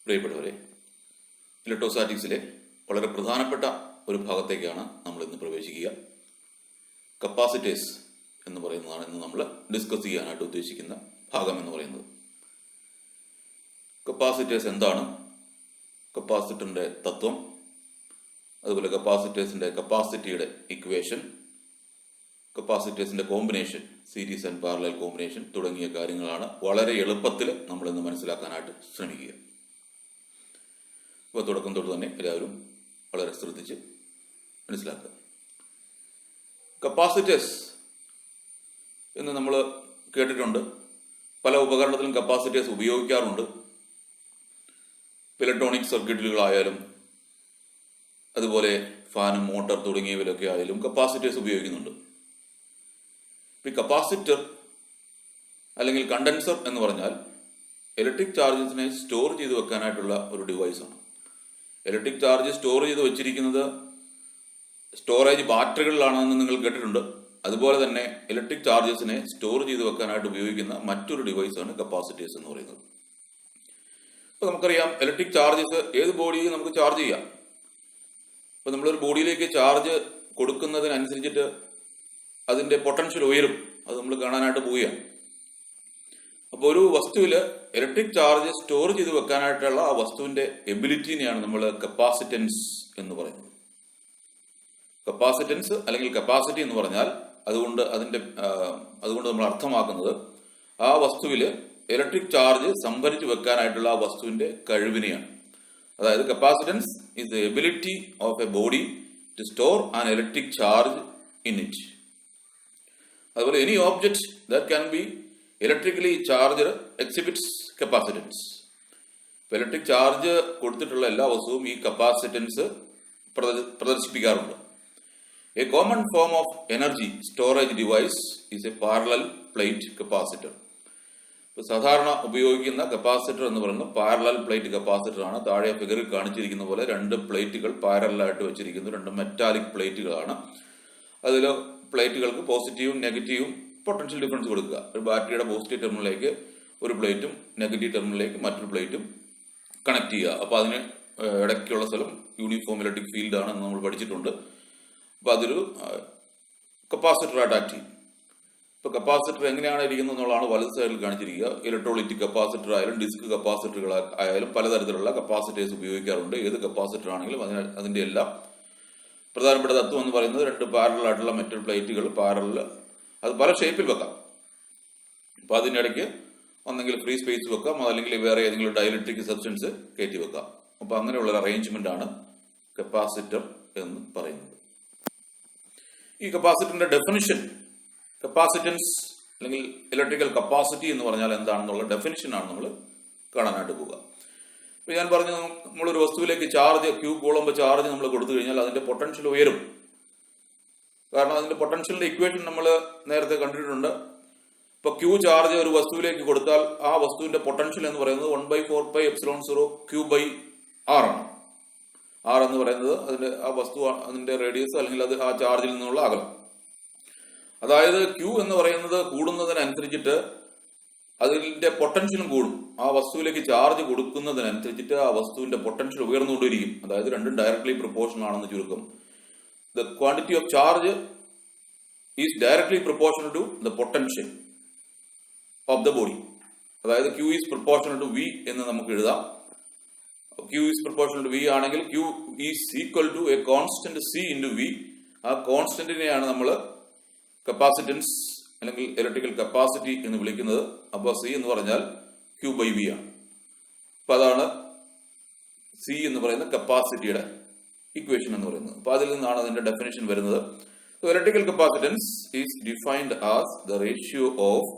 പ്രിയപ്പെട്ടവരെ, ഇലക്ട്രോസ്റ്റാറ്റിക്സിലെ വളരെ പ്രധാനപ്പെട്ട ഒരു ഭാഗത്തേക്കാണ് നമ്മൾ ഇന്ന് പ്രവേശിക്കുക. കപ്പാസിറ്റേഴ്സ് എന്ന് പറയുന്നതാണ് ഇന്ന് നമ്മൾ ഡിസ്കസ് ചെയ്യാനായിട്ട് ഉദ്ദേശിക്കുന്ന ഭാഗം എന്ന് പറയുന്നത്. കപ്പാസിറ്റേഴ്സ് എന്താണ്, കപ്പാസിറ്ററിൻ്റെ തത്വം, അതുപോലെ കപ്പാസിറ്റേഴ്സിൻ്റെ കപ്പാസിറ്റിയുടെ ഇക്വേഷൻ, കപ്പാസിറ്റേഴ്സിൻ്റെ combination, series and parallel combination തുടങ്ങിയ കാര്യങ്ങളാണ് വളരെ എളുപ്പത്തിൽ നമ്മളിന്ന് മനസ്സിലാക്കാനായിട്ട് ശ്രമിക്കുക. അപ്പോൾ തുടക്കം തൊട്ട് തന്നെ എല്ലാവരും വളരെ ശ്രദ്ധിച്ച് മനസ്സിലാക്കുക. കപ്പാസിറ്റേഴ്സ് എന്ന് നമ്മൾ കേട്ടിട്ടുണ്ട്. പല ഉപകരണത്തിലും കപ്പാസിറ്റേഴ്സ് ഉപയോഗിക്കാറുണ്ട്. ഇലക്ട്രോണിക് സർക്യൂട്ടുകളായാലും അതുപോലെ ഫാനും മോട്ടോർ തുടങ്ങിയവയിലൊക്കെ ആയാലും കപ്പാസിറ്റേഴ്സ് ഉപയോഗിക്കുന്നുണ്ട്. ഈ കപ്പാസിറ്റർ അല്ലെങ്കിൽ കണ്ടൻസർ എന്ന് പറഞ്ഞാൽ ഇലക്ട്രിക് ചാർജസിനെ സ്റ്റോർ ചെയ്ത് വെക്കാനായിട്ടുള്ള ഒരു ഡിവൈസാണ്. ഇലക്ട്രിക് ചാർജ് സ്റ്റോർ ചെയ്ത് വെച്ചിരിക്കുന്നത് സ്റ്റോറേജ് ബാറ്ററികളിലാണെന്ന് നിങ്ങൾ കേട്ടിട്ടുണ്ട്. അതുപോലെ തന്നെ ഇലക്ട്രിക് ചാർജസിനെ സ്റ്റോർ ചെയ്ത് വെക്കാനായിട്ട് ഉപയോഗിക്കുന്ന മറ്റൊരു ഡിവൈസാണ് കപ്പാസിറ്റേഴ്സ് എന്ന് പറയുന്നത്. അപ്പോൾ നമുക്കറിയാം, ഇലക്ട്രിക് ചാർജസ് ഏത് ബോഡിയും നമുക്ക് ചാർജ് ചെയ്യാം. അപ്പോൾ നമ്മളൊരു ബോഡിയിലേക്ക് ചാർജ് കൊടുക്കുന്നതിനനുസരിച്ചിട്ട് അതിൻ്റെ പൊട്ടൻഷ്യൽ ഉയരും. അത് നമ്മൾ കാണാനായിട്ട് പോവുകയാണ്. അപ്പോൾ ഒരു വസ്തുവിൽ ഇലക്ട്രിക് ചാർജ് സ്റ്റോർ ചെയ്ത് വെക്കാനായിട്ടുള്ള ആ വസ്തുവിന്റെ എബിലിറ്റിനെയാണ് നമ്മൾ കപ്പാസിറ്റൻസ് എന്ന് പറയുന്നത്. കപ്പാസിറ്റൻസ് അല്ലെങ്കിൽ കപ്പാസിറ്റി എന്ന് പറഞ്ഞാൽ അതുകൊണ്ട് നമ്മൾ അർത്ഥമാക്കുന്നത് ആ വസ്തുവിൽ ഇലക്ട്രിക് ചാർജ് സംഭരിച്ചു വെക്കാനായിട്ടുള്ള ആ വസ്തുവിന്റെ കഴിവിനെയാണ്. അതായത് capacitance is the ability of a body to store an electric charge in it. അതുപോലെ any object that can be electrically charge exhibits capacitance. Electric charge കൊടുത്തിട്ടുള്ള എല്ലാ വസ്തുവും ഈ കപ്പാസിറ്റൻസ് പ്രദർശിപ്പിക്കാറുണ്ട്. A common form of energy storage device is a parallel plate capacitor. ഇപ്പോൾ സാധാരണ ഉപയോഗിക്കുന്ന capacitor എന്ന് പറയുന്നത് പാരലൽ പ്ലേറ്റ് കപ്പാസിറ്റർ ആണ്. താഴെ ഫിഗറിൽ കാണിച്ചിരിക്കുന്ന പോലെ രണ്ട് പ്ലേറ്റുകൾ പാരലായിട്ട് വെച്ചിരിക്കുന്നു. രണ്ട് മെറ്റാലിക് പ്ലേറ്റുകളാണ്. അതിൽ പ്ലേറ്റുകൾക്ക് പോസിറ്റീവും നെഗറ്റീവും പൊട്ടൻഷ്യൽ ഡിഫറൻസ് കൊടുക്കുക. ഒരു ബാറ്ററിയുടെ പോസിറ്റീവ് ടെർമിനലിലേക്ക് ഒരു പ്ലേറ്റും നെഗറ്റീവ് ടെർമിനലിലേക്ക് മറ്റൊരു പ്ലേറ്റും കണക്ട് ചെയ്യുക. അപ്പോൾ അതിന് ഇടയ്ക്കുള്ള സ്ഥലം യൂണിഫോം ഇലക്ട്രിക് ഫീൽഡ് ആണെന്ന് നമ്മൾ പഠിച്ചിട്ടുണ്ട്. അപ്പോൾ അതൊരു കപ്പാസിറ്ററായിട്ട് ആക്ട് ചെയ്യും. ഇപ്പോൾ കപ്പാസിറ്റർ എങ്ങനെയാണ് ഇരിക്കുന്നത് എന്നുള്ളതാണ് വലത് സൈഡിൽ കാണിച്ചിരിക്കുക. ഇലക്ട്രോളിറ്റിക് കപ്പാസിറ്റർ ആയാലും ഡിസ്ക് കപ്പാസിറ്ററുകൾ ആയാലും പലതരത്തിലുള്ള കപ്പാസിറ്റേഴ്സ് ഉപയോഗിക്കാറുണ്ട്. ഏത് കപ്പാസിറ്റർ ആണെങ്കിലും അതിൻ്റെ എല്ലാം പ്രധാനപ്പെട്ട തത്വം എന്ന് പറയുന്നത് രണ്ട് പാരലൽ ആയിട്ടുള്ള മെറ്റൽ പ്ലേറ്റുകൾ പാരലൽ, അത് പല ഷേപ്പിൽ വെക്കാം. അപ്പോൾ അതിൻ്റെ ഇടയ്ക്ക് ഒന്നെങ്കിൽ ഫ്രീ സ്പേസ് വെക്കാം, അതല്ലെങ്കിൽ വേറെ ഏതെങ്കിലും ഡയലക്ട്രിക് സബ്സ്റ്റൻസ് കയറ്റി വെക്കാം. അപ്പോൾ അങ്ങനെയുള്ള ഒരു അറേഞ്ച്മെന്റ് ആണ് കപ്പാസിറ്റർ എന്ന് പറയുന്നത്. ഈ കപ്പാസിറ്ററിന്റെ ഡെഫിനിഷൻ, കപ്പാസിറ്റൻസ് അല്ലെങ്കിൽ ഇലക്ട്രിക്കൽ കപ്പാസിറ്റി എന്ന് പറഞ്ഞാൽ എന്താണെന്നുള്ള ഡെഫിനിഷനാണ് നമ്മൾ കാണാനായിട്ട് പോവുക. ഇപ്പോൾ ഞാൻ പറഞ്ഞു, നമ്മളൊരു വസ്തുവിലേക്ക് ചാർജ് ക്യൂ കൂളംബ് ചാർജ് നമ്മൾ കൊടുത്തു കഴിഞ്ഞാൽ അതിന്റെ പൊട്ടൻഷ്യൽ ഉയരും. കാരണം അതിന്റെ പൊട്ടൻഷ്യലിന്റെ ഇക്വേഷൻ നമ്മൾ നേരത്തെ കണ്ടിട്ടുണ്ട്. ഇപ്പൊ ക്യൂ ചാർജ് ഒരു വസ്തുവിലേക്ക് കൊടുത്താൽ ആ വസ്തുവിന്റെ പൊട്ടൻഷ്യൽ എന്ന് പറയുന്നത് 1/4πε0 Q/r ആണ്. ആർ എന്ന് പറയുന്നത് അതിന്റെ ആ വസ്തു അതിന്റെ റേഡിയസ് അല്ലെങ്കിൽ അത് ആ ചാർജിൽ നിന്നുള്ള അകലം. അതായത് ക്യൂ എന്ന് പറയുന്നത് കൂടുന്നതിനനുസരിച്ചിട്ട് അതിന്റെ പൊട്ടൻഷ്യലും കൂടും. ആ വസ്തുവിലേക്ക് ചാർജ് കൊടുക്കുന്നതിനനുസരിച്ചിട്ട് ആ വസ്തുവിന്റെ പൊട്ടൻഷ്യൽ ഉയർന്നുകൊണ്ടിരിക്കും. അതായത് രണ്ടും ഡയറക്ട്ലി പ്രൊപ്പോർഷണൽ ആണെന്ന് ചുരുക്കം. The quantity of charge is directly proportional to the potential of the body. അതായത് Q is proportional to V എന്ന് നമുക്ക് എഴുതാം. Q is proportional to V ആണെങ്കിൽ Q is equal to a constant C into V. ആ കോൺസ്റ്റന്റിനെയാണ് നമ്മൾ capacitance അല്ലെങ്കിൽ electrical capacity എന്ന് വിളിക്കുന്നത്. അപ്പോൾ C എന്ന് പറഞ്ഞാൽ Q/V ആണ്. അപ്പൊ അതാണ് C എന്ന് പറയുന്ന കപ്പാസിറ്റിയുടെ ഇക്വേഷൻ എന്ന് പറയുന്നത്. അപ്പൊ അതിൽ നിന്നാണ് അതിന്റെ ഡെഫിനിഷൻ വരുന്നത്. Electrical capacitance is defined as the ratio of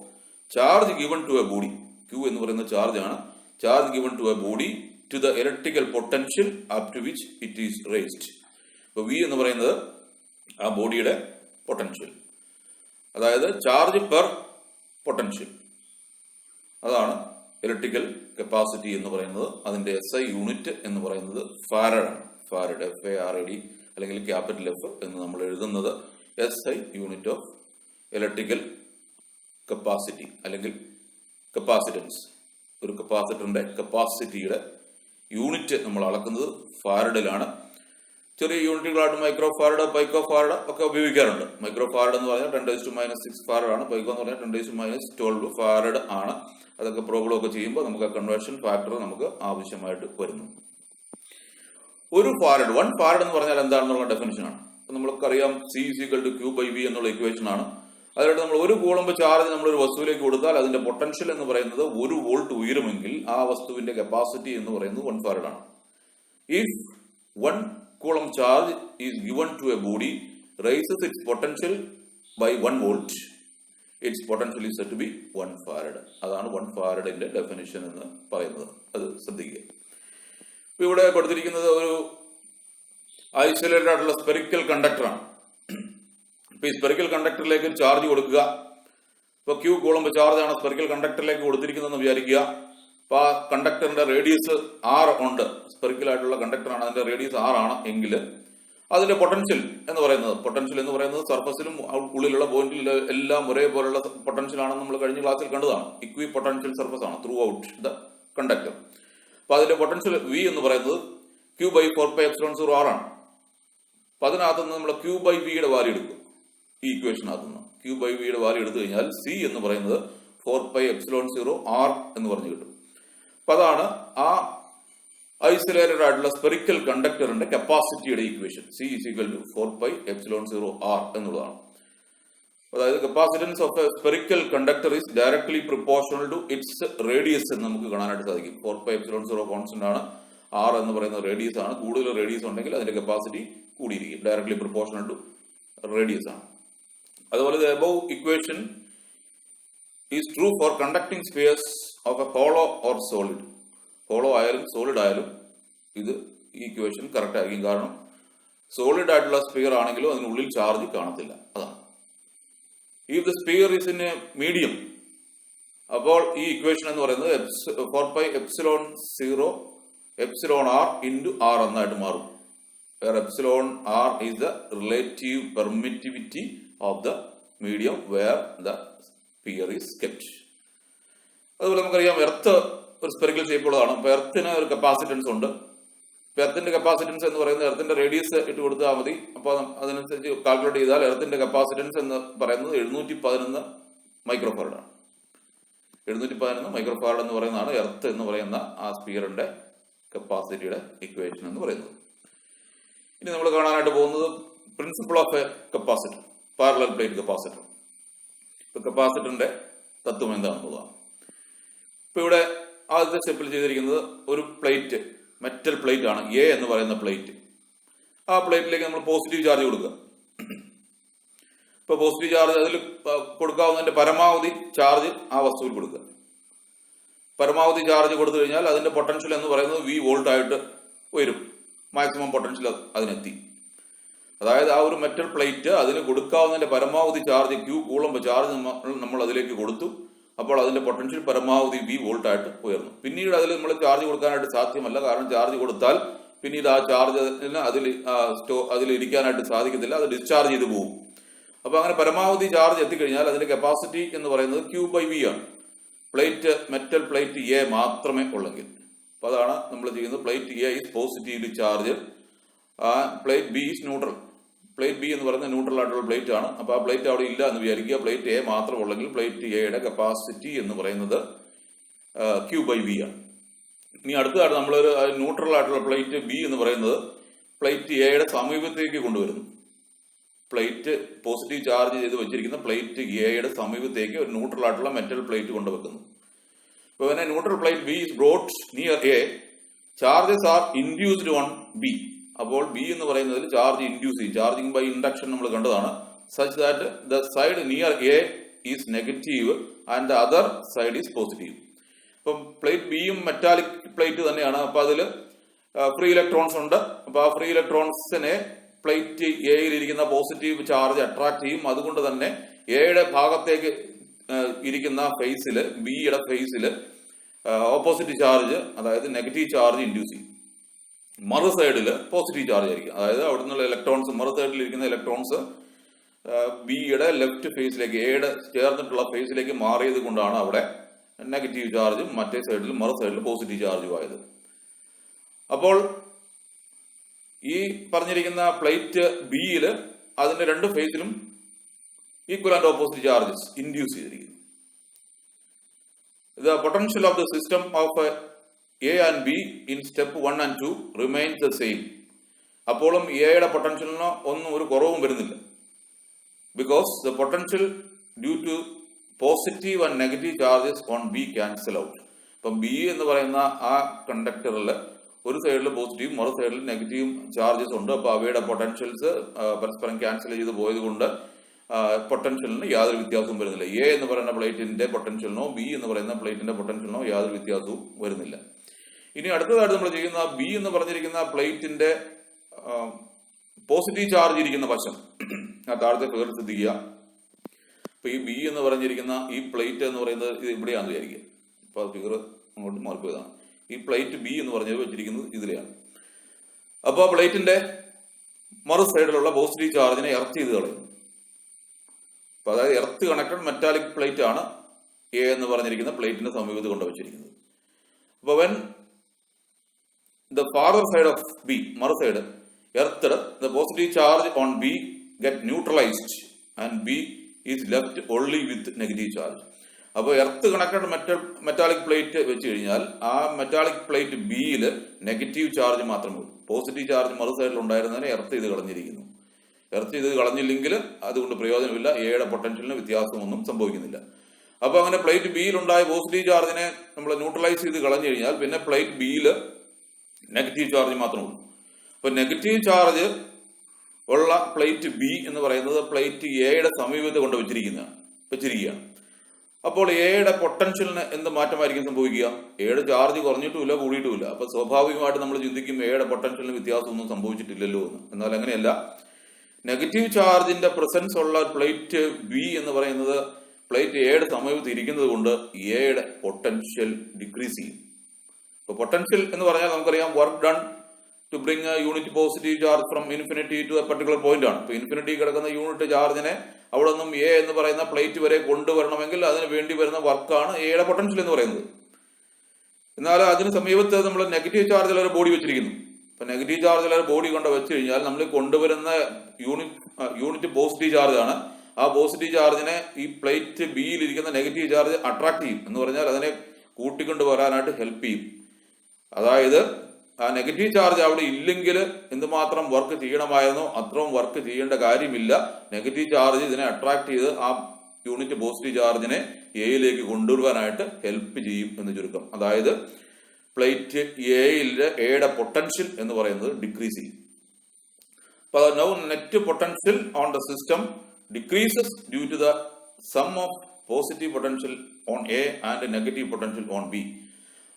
charge given to a body. Q എന്ന് പറയുന്ന ചാർജ് ആണ്. Charge given to a body to the electrical potential up to which it is raised. ഇപ്പൊ വി എന്ന് പറയുന്നത് ആ ബോഡിയുടെ പൊട്ടൻഷ്യൽ, അതായത് ചാർജ് പെർ പൊട്ടൻഷ്യൽ. അതാണ് ഇലക്ട്രിക്കൽ കപ്പാസിറ്റി എന്ന് പറയുന്നത്. അതിന്റെ SI യൂണിറ്റ് എന്ന് പറയുന്നത് ഫാരഡ് ആണ്. ഫാരഡ്, FARAD അല്ലെങ്കിൽ ക്യാപിറ്റൽ F എന്ന് നമ്മൾ എഴുതുന്നത് SI unit of electrical capacity അല്ലെങ്കിൽ കപ്പാസിറ്റൻസ്. ഒരു കപ്പാസിറ്ററിന്റെ കപ്പാസിറ്റിയുടെ യൂണിറ്റ് നമ്മൾ അളക്കുന്നത് ഫാരഡിലാണ്. ചെറിയ യൂണിറ്റുകളായിട്ട് മൈക്രോ ഫാരഡ്, പൈക്കോ ഫാരഡ് ഒക്കെ ഉപയോഗിക്കാറുണ്ട്. മൈക്രോ ഫാരഡ് എന്ന് പറഞ്ഞാൽ 10⁻⁻6 ഫാരഡ് ആണ്. പൈക്കോ എന്ന് പറഞ്ഞാൽ 10⁻12 ഫാരഡ് ആണ്. അതൊക്കെ പ്രോബ്ലം ഒക്കെ ചെയ്യുമ്പോൾ നമുക്ക് കൺവേർഷൻ ഫാക്ടർ നമുക്ക് ആവശ്യമായിട്ട് വരുന്നു. ഒരു ഫാരഡ്, 1 ഫാരഡ് എന്ന് പറഞ്ഞാൽ എന്താണെന്നുള്ള ഡെഫിനിഷനാണ്. നമുക്കറിയാം C=Q/V എന്നുള്ള ഇക്വേഷൻ ആണ്. അതിലോട്ട് നമ്മൾ 1 കൂളംബ് ചാർജ് നമ്മളൊരു വസ്തുവിലേക്ക് കൊടുത്താൽ അതിന്റെ പൊട്ടൻഷ്യൽ എന്ന് പറയുന്നത് 1 വോൾട്ട് ഉയരുമെങ്കിൽ ആ വസ്തുവിന്റെ കപ്പാസിറ്റി എന്ന് പറയുന്നത് 1 ഫാരഡ് ആണ്. If 1 coulomb charge is given to a body raises its potential by 1 volt, its potential is said to be 1 farad. അതാണ് 1 ഫാരഡിന്റെ ഡെഫിനിഷൻ എന്ന് പറയുന്നത്. അത് ശ്രദ്ധിക്കുക. ഇപ്പൊ ഇവിടെ കൊടുത്തിരിക്കുന്നത് ഒരു ഐസൊലേറ്റഡ് ആയിട്ടുള്ള സ്പെറിക്കൽ കണ്ടക്ടറാണ്. ഇപ്പൊ ഈ സ്പെറിക്കൽ കണ്ടക്ടറിലേക്ക് ചാർജ് കൊടുക്കുക. ഇപ്പൊ Q കൂളംബ് ചാർജ് ആണ് സ്പെറിക്കൽ കണ്ടക്ടറിലേക്ക് കൊടുത്തിരിക്കുന്നതെന്ന് വിചാരിക്കുക. അപ്പൊ ആ കണ്ടക്ടറിന്റെ റേഡിയസ് R ഉണ്ട്. സ്പെറിക്കൽ ആയിട്ടുള്ള കണ്ടക്ടറാണ്, അതിന്റെ റേഡിയസ് R ആണ് എങ്കിൽ അതിന്റെ പൊട്ടൻഷ്യൽ എന്ന് പറയുന്നത് സർഫസിലും ഉള്ളിലുള്ള പോയിന്റിൽ എല്ലാം ഒരേപോലുള്ള പൊട്ടൻഷ്യൽ ആണെന്ന് നമ്മൾ കഴിഞ്ഞ ക്ലാസ്സിൽ കണ്ടതാണ്. ഇക്വി പൊട്ടൻഷ്യൽ സർഫസ് ആണ് ത്രൂ ഔട്ട് ദ കണ്ടക്ടർ. അപ്പൊ അതിന്റെ പൊട്ടൻഷ്യൽ V എന്ന് പറയുന്നത് Q/4πε0 R ആണ്. അപ്പൊ അതിനകത്തുനിന്ന് നമ്മൾ Q/V വാല്യൂ എടുക്കും. ഈ ഇക്വേഷനകത്തുനിന്ന് Q/V വാല്യൂ എടുത്തു കഴിഞ്ഞാൽ C എന്ന് പറയുന്നത് 4πε0 R എന്ന് പറഞ്ഞു കിട്ടും. അപ്പൊ അതാണ് ആ ഐസൊലേറ്റഡ് ആയിട്ടുള്ള സ്പെറിക്കൽ കണ്ടക്ടറിന്റെ കപ്പാസിറ്റിയുടെ ഇക്വേഷൻ. C=4πε0 R എന്നുള്ളതാണ്. അതായത് capacitance of a spherical conductor is directly proportional to its radius എന്ന് നമുക്ക് കാണാനായിട്ട് സാധിക്കും. 4πε0 കോൺസ്റ്റന്റ് ആണ്. R എന്ന് പറയുന്ന റേഡിയസ് ആണ്. കൂടുതൽ റേഡിയസ് ഉണ്ടെങ്കിൽ അതിന്റെ കപ്പാസിറ്റി കൂടിയിരിക്കും. ഡയറക്ട്ലി പ്രൊപ്പോർഷണൽ ടു റേഡിയസ് ആണ്. അതുപോലെ the above equation is true for conducting spheres of a hollow or solid. Hollow ആയാലും സോളിഡ് ആയാലും ഇത് ഈ ഇക്വേഷൻ കറക്റ്റ് ആയിരിക്കും. കാരണം സോളിഡ് ആയിട്ടുള്ള സ്പിയർ ആണെങ്കിലും അതിനുള്ളിൽ ചാർജ് കാണത്തില്ല. അതാണ്. If the sphere is in a medium, അപ്പോൾ ഈ ഇക്വേഷൻ എന്ന് പറയുന്നത് 4πε0 R into R എന്നായിട്ട് മാറും. where εr is the relative permittivity of the medium where the sphere is kept. അതുപോലെ നമുക്കറിയാം എർത്ത് ഒരു സ്പെറിക്കൽ ഷേപ്പ് ഉള്ളതാണ്. അപ്പൊ എർത്തിന് ഒരു കപ്പാസിറ്റൻസ് ഉണ്ട്. ഇപ്പൊ എർത്തിന്റെ കപ്പാസിറ്റൻസ് എന്ന് പറയുന്നത് എർത്തിന്റെ റേഡിയസ് ഇട്ട് കൊടുത്താൽ മതി. അപ്പൊ അതിനനുസരിച്ച് കാൽക്കുലേറ്റ് ചെയ്താൽ എർത്തിന്റെ കപ്പാസിറ്റൻസ് എന്ന് പറയുന്നത് 711 മൈക്രോഫാരഡ് ആണ്. 711 മൈക്രോഫാരഡ് എന്ന് പറയുന്നതാണ് എർത്ത് എന്ന് പറയുന്ന ആ സ്പിയറിന്റെ കപ്പാസിറ്റിയുടെ ഇക്വേഷൻ എന്ന് പറയുന്നത്. ഇനി നമ്മൾ കാണാനായിട്ട് പോകുന്നത് principle of a capacitor, parallel plate capacitor. ഇപ്പൊ കപ്പാസിറ്ററിന്റെ തത്വം എന്താണെന്നുള്ളതാണ്. ഇപ്പൊ ഇവിടെ ആദ്യത്തെ സ്റ്റെപ്പിൽ ചെയ്തിരിക്കുന്നത് ഒരു പ്ലേറ്റ്, മെറ്റൽ പ്ലേറ്റ് ആണ്, എ എന്ന് പറയുന്ന പ്ലേറ്റ്. ആ പ്ലേറ്റിലേക്ക് നമ്മൾ പോസിറ്റീവ് ചാർജ് കൊടുക്കുക. ഇപ്പൊ പോസിറ്റീവ് ചാർജ് അതിൽ കൊടുക്കാവുന്നതിന്റെ പരമാവധി ചാർജ് ആ വസ്തുവിൽ കൊടുക്കുക. പരമാവധി ചാർജ് കൊടുത്തു കഴിഞ്ഞാൽ അതിന്റെ പൊട്ടൻഷ്യൽ എന്ന് പറയുന്നത് V വോൾട്ട് ആയിട്ട് ഉയരും. മാക്സിമം പൊട്ടൻഷ്യൽ അതിനെത്തി. അതായത് ആ ഒരു മെറ്റൽ പ്ലേറ്റ് അതിന് കൊടുക്കാവുന്നതിന്റെ പരമാവധി ചാർജ് Q കൂളംബ് ചാർജ് നമ്മൾ അതിലേക്ക് കൊടുത്തു. അപ്പോൾ അതിന്റെ പൊട്ടൻഷ്യൽ പരമാവധി V വോൾട്ട് ആയിട്ട് ഉയർന്നു. പിന്നീട് അതിൽ നമ്മൾ ചാർജ് കൊടുക്കാനായിട്ട് സാധ്യമല്ല. കാരണം ചാർജ് കൊടുത്താൽ പിന്നീട് ആ ചാർജ് അതിൽ ഇരിക്കാനായിട്ട് സാധിക്കത്തില്ല. അത് ഡിസ്ചാർജ് ചെയ്ത് പോകും. അപ്പൊ അങ്ങനെ പരമാവധി ചാർജ് എത്തിക്കഴിഞ്ഞാൽ അതിന്റെ കപ്പാസിറ്റി എന്ന് പറയുന്നത് Q/V ആണ്. പ്ലേറ്റ് മെറ്റൽ പ്ലേറ്റ് എ മാത്രമേ ഉള്ളെങ്കിൽ. അപ്പൊ അതാണ് നമ്മൾ ചെയ്യുന്നത്. Plate A is positively charge, plate B is neutral. Plate B എന്ന് പറയുന്നത് ന്യൂട്രൽ ആയിട്ടുള്ള പ്ലേറ്റ് ആണ്. അപ്പൊ ആ പ്ലേറ്റ് അവിടെ ഇല്ല എന്ന് വിചാരിക്കുക. പ്ലേറ്റ് എ മാത്രം ഉള്ളെങ്കിൽ പ്ലേറ്റ് എയുടെ കപ്പാസിറ്റി എന്ന് പറയുന്നത് Q/V ആണ്. ഇനി അടുത്തതായിട്ട് നമ്മളൊരു ന്യൂട്രൽ ആയിട്ടുള്ള പ്ലേറ്റ് ബി എന്ന് പറയുന്നത് പ്ലേറ്റ് എയുടെ സമീപത്തേക്ക് കൊണ്ടുവരുന്നു. പ്ലേറ്റ് പോസിറ്റീവ് ചാർജ് ചെയ്ത് വെച്ചിരിക്കുന്ന പ്ലേറ്റ് എയുടെ സമീപത്തേക്ക് ഒരു ന്യൂട്രൽ ആയിട്ടുള്ള മെറ്റൽ പ്ലേറ്റ് കൊണ്ടുവെക്കുന്നു. ഇപ്പൊ when a neutral plate B is brought near A, charges are induced on B. അപ്പോൾ B എന്ന് പറയുന്നതിൽ ചാർജ് ഇൻഡ്യൂസ് ചെയ്യും. ചാർജിങ് ബൈ ഇൻഡക്ഷൻ നമ്മൾ കണ്ടതാണ്. such that the side near A is negative and the other side is positive. ഇപ്പം plate ബിയും metallic plate തന്നെയാണ്. അപ്പൊ അതില് ഫ്രീ ഇലക്ട്രോൺസ് ഉണ്ട്. അപ്പൊ ആ ഫ്രീ ഇലക്ട്രോൺസിനെ പ്ലേറ്റ് എയിൽ ഇരിക്കുന്ന പോസിറ്റീവ് ചാർജ് അട്രാക്ട് ചെയ്യും. അതുകൊണ്ട് തന്നെ എയുടെ ഭാഗത്തേക്ക് ഇരിക്കുന്ന ഫേസിൽ, ബിയുടെ ഫേസിൽ ഓപ്പോസിറ്റ് ചാർജ്, അതായത് നെഗറ്റീവ് ചാർജ് ഇൻഡ്യൂസ് ചെയ്യും. മറു സൈഡിൽ പോസിറ്റീവ് ചാർജ് ആയിരിക്കും. അതായത് അവിടെ നിന്നുള്ള ഇലക്ട്രോൺസ്, മറു സൈഡിൽ ഇരിക്കുന്ന ഇലക്ട്രോൺസ് ബിയുടെ ലെഫ്റ്റ് ഫേസിലേക്ക്, എയുടെ ചേർന്നിട്ടുള്ള ഫേസിലേക്ക് മാറിയത് കൊണ്ടാണ് അവിടെ നെഗറ്റീവ് ചാർജും മറ്റേ സൈഡിൽ, മറു സൈഡിൽ പോസിറ്റീവ് ചാർജും ആയത്. അപ്പോൾ ഈ പറഞ്ഞിരിക്കുന്ന പ്ലേറ്റ് ബിയിൽ അതിന്റെ രണ്ട് ഫേസിലും equal and opposite charges induce ചെയ്തിരിക്കുന്നു. The potential of the system of A and B in step 1 and 2 remains the same. അപ്പോഴും എയുടെ പൊട്ടൻഷ്യലിനോ ഒന്നും ഒരു കുറവും വരുന്നില്ല. Because the potential due to positive and negative charges on B cancel out. ഇപ്പം B എന്ന് പറയുന്ന ആ കണ്ടക്ടറിൽ ഒരു സൈഡിൽ പോസിറ്റീവും മറു സൈഡിൽ നെഗറ്റീവും ചാർജസ് ഉണ്ട്. അപ്പോൾ അവയുടെ പൊട്ടൻഷ്യൽസ് പരസ്പരം ക്യാൻസൽ ചെയ്ത് പോയത് കൊണ്ട് പൊട്ടൻഷ്യലിന് യാതൊരു വ്യത്യാസവും വരുന്നില്ല. എ എന്ന് പറയുന്ന പ്ലേറ്റിന്റെ പൊട്ടൻഷ്യലിനോ ബി എന്ന് പറയുന്ന പ്ലേറ്റിന്റെ പൊട്ടൻഷ്യലിനോ യാതൊരു വ്യത്യാസവും വരുന്നില്ല. ഇനി അടുത്തതായിട്ട് നമ്മൾ ചെയ്യുന്ന ബി എന്ന് പറഞ്ഞിരിക്കുന്ന പ്ലേറ്റിന്റെ പോസിറ്റീവ് ചാർജ് ഇരിക്കുന്ന വശം ആ താഴത്തെ ഫിഗർ ശ്രദ്ധിക്കുക. അപ്പൊ ഈ ബി എന്ന് പറഞ്ഞിരിക്കുന്ന ഈ പ്ലേറ്റ് എന്ന് പറയുന്നത് ഇത് ഇവിടെയാണെന്ന് വിചാരിക്കുക. അപ്പൊ ആ ഫിഗർ അങ്ങോട്ട് മാറിപ്പോയതാണ്. ഈ പ്ലേറ്റ് ബി എന്ന് പറഞ്ഞത് വെച്ചിരിക്കുന്നത് ഇതിലെയാണ്. അപ്പോൾ പ്ലേറ്റിന്റെ മറു സൈഡിലുള്ള പോസിറ്റീവ് ചാർജിനെ എർത്ത് ചെയ്ത് കളയുന്നു. അപ്പൊ അതായത് എർത്ത് കണക്റ്റഡ് മെറ്റാലിക് പ്ലേറ്റ് ആണ് എ എന്ന് പറഞ്ഞിരിക്കുന്ന പ്ലേറ്റിന്റെ സമീപത്ത് കൊണ്ടുവച്ചിരിക്കുന്നത്. അപ്പൊ when the farther side of B, മറു side earthed, the positive charge on B get neutralized and B is left only with negative charge. അപ്പോൾ എർത്ത് കണക്റ്റഡ് മെറ്റാലിക് പ്ലേറ്റ് വെച്ച് കഴിഞ്ഞാൽ ആ മെറ്റാലിക് പ്ലേറ്റ് ബിയിൽ നെഗറ്റീവ് ചാർജ് മാത്രമേ ഉള്ളൂ. Positive charge മറു സൈഡിൽ ഉണ്ടായിരുന്നതിനെ എർത്ത് ചെയ്ത് കളഞ്ഞിരിക്കുന്നു. എർത്ത് ചെയ്ത് കളഞ്ഞില്ലെങ്കിൽ അതുകൊണ്ട് പ്രയോജനമില്ല, എയുടെ പൊട്ടൻഷ്യലിന് വ്യത്യാസമൊന്നും സംഭവിക്കുന്നില്ല. അപ്പൊ അങ്ങനെ പ്ലേറ്റ് ബിയിൽ ഉണ്ടായ പോസിറ്റീവ് ചാർജിനെ നമ്മൾ ന്യൂട്രലൈസ് ചെയ്ത് കളഞ്ഞു കഴിഞ്ഞാൽ പിന്നെ പ്ലേറ്റ് ബിയിൽ നെഗറ്റീവ് ചാർജ് മാത്രമേ ഉള്ളൂ. അപ്പൊ നെഗറ്റീവ് ചാർജ് ഉള്ള പ്ലേറ്റ് ബി എന്ന് പറയുന്നത് പ്ലേറ്റ് എയുടെ സമീപത്ത് കൊണ്ട് വെച്ചിരിക്കുകയാണ്. അപ്പോൾ എയുടെ പൊട്ടൻഷ്യലിന് എന്ത് മാറ്റമായിരിക്കും സംഭവിക്കുക? എയുടെ ചാർജ് കുറഞ്ഞിട്ടുമില്ല കൂടിയിട്ടുമില്ല. അപ്പൊ സ്വാഭാവികമായിട്ട് നമ്മൾ ചിന്തിക്കും എയുടെ പൊട്ടൻഷ്യലിന് വ്യത്യാസമൊന്നും സംഭവിച്ചിട്ടില്ലല്ലോ എന്ന്. എന്നാൽ അങ്ങനെയല്ല. നെഗറ്റീവ് ചാർജിന്റെ പ്രസൻസ് ഉള്ള പ്ലേറ്റ് ബി എന്ന് പറയുന്നത് പ്ലേറ്റ് എയുടെ സമീപത്ത് ഇരിക്കുന്നത് കൊണ്ട് എയുടെ പൊട്ടൻഷ്യൽ ഡിക്രീസ് ചെയ്യും. ഇപ്പൊ പൊട്ടൻഷ്യൽ എന്ന് പറഞ്ഞാൽ നമുക്കറിയാം work done to bring unit positive charge from infinity to a particular point ആണ്. ഇപ്പൊ ഇൻഫിനിറ്റി കിടക്കുന്ന യൂണിറ്റ് ചാർജിനെ അവിടെ നിന്നും എ എന്ന് പറയുന്ന പ്ലേറ്റ് വരെ കൊണ്ടുവരണമെങ്കിൽ അതിന് വേണ്ടി വരുന്ന വർക്കാണ് എയുടെ പൊട്ടൻഷ്യൽ എന്ന് പറയുന്നത്. എന്നാൽ അതിന് സമീപത്ത് നമ്മൾ നെഗറ്റീവ് ചാർജിൽ ഒരു ബോഡി വെച്ചിരിക്കുന്നു. ഇപ്പൊ നെഗറ്റീവ് ചാർജിൽ ഒരു ബോഡി കൊണ്ട് വെച്ച് കഴിഞ്ഞാൽ നമ്മൾ കൊണ്ടുവരുന്ന യൂണിറ്റ് പോസിറ്റീവ് ചാർജ് ആണ്. ആ പോസിറ്റീവ് ചാർജിനെ ഈ പ്ലേറ്റ് ബിയിൽ ഇരിക്കുന്ന നെഗറ്റീവ് ചാർജ് അട്രാക്ട് ചെയ്യും. എന്ന് പറഞ്ഞാൽ അതിനെ കൂട്ടിക്കൊണ്ട് വരാനായിട്ട് ഹെൽപ്പ് ചെയ്യും. അതായത് ആ നെഗറ്റീവ് ചാർജ് അവിടെ ഇല്ലെങ്കിൽ എന്തുമാത്രം വർക്ക് ചെയ്യണമായിരുന്നോ അത്രയും വർക്ക് ചെയ്യേണ്ട കാര്യമില്ല. നെഗറ്റീവ് ചാർജ് ഇതിനെ അട്രാക്ട് ചെയ്ത് ആ യൂണിറ്റ് പോസിറ്റീവ് ചാർജിനെ എയിലേക്ക് കൊണ്ടുവരാനായിട്ട് ഹെൽപ്പ് ചെയ്യും എന്ന് ചുരുക്കം. അതായത് പ്ലേറ്റ് എയുടെ പൊട്ടൻഷ്യൽ എന്ന് പറയുന്നത് ഡിക്രീസ് ചെയ്യും. അപ്പൊ now net potential on the system decreases due to the sum of positive potential on A and negative potential on B.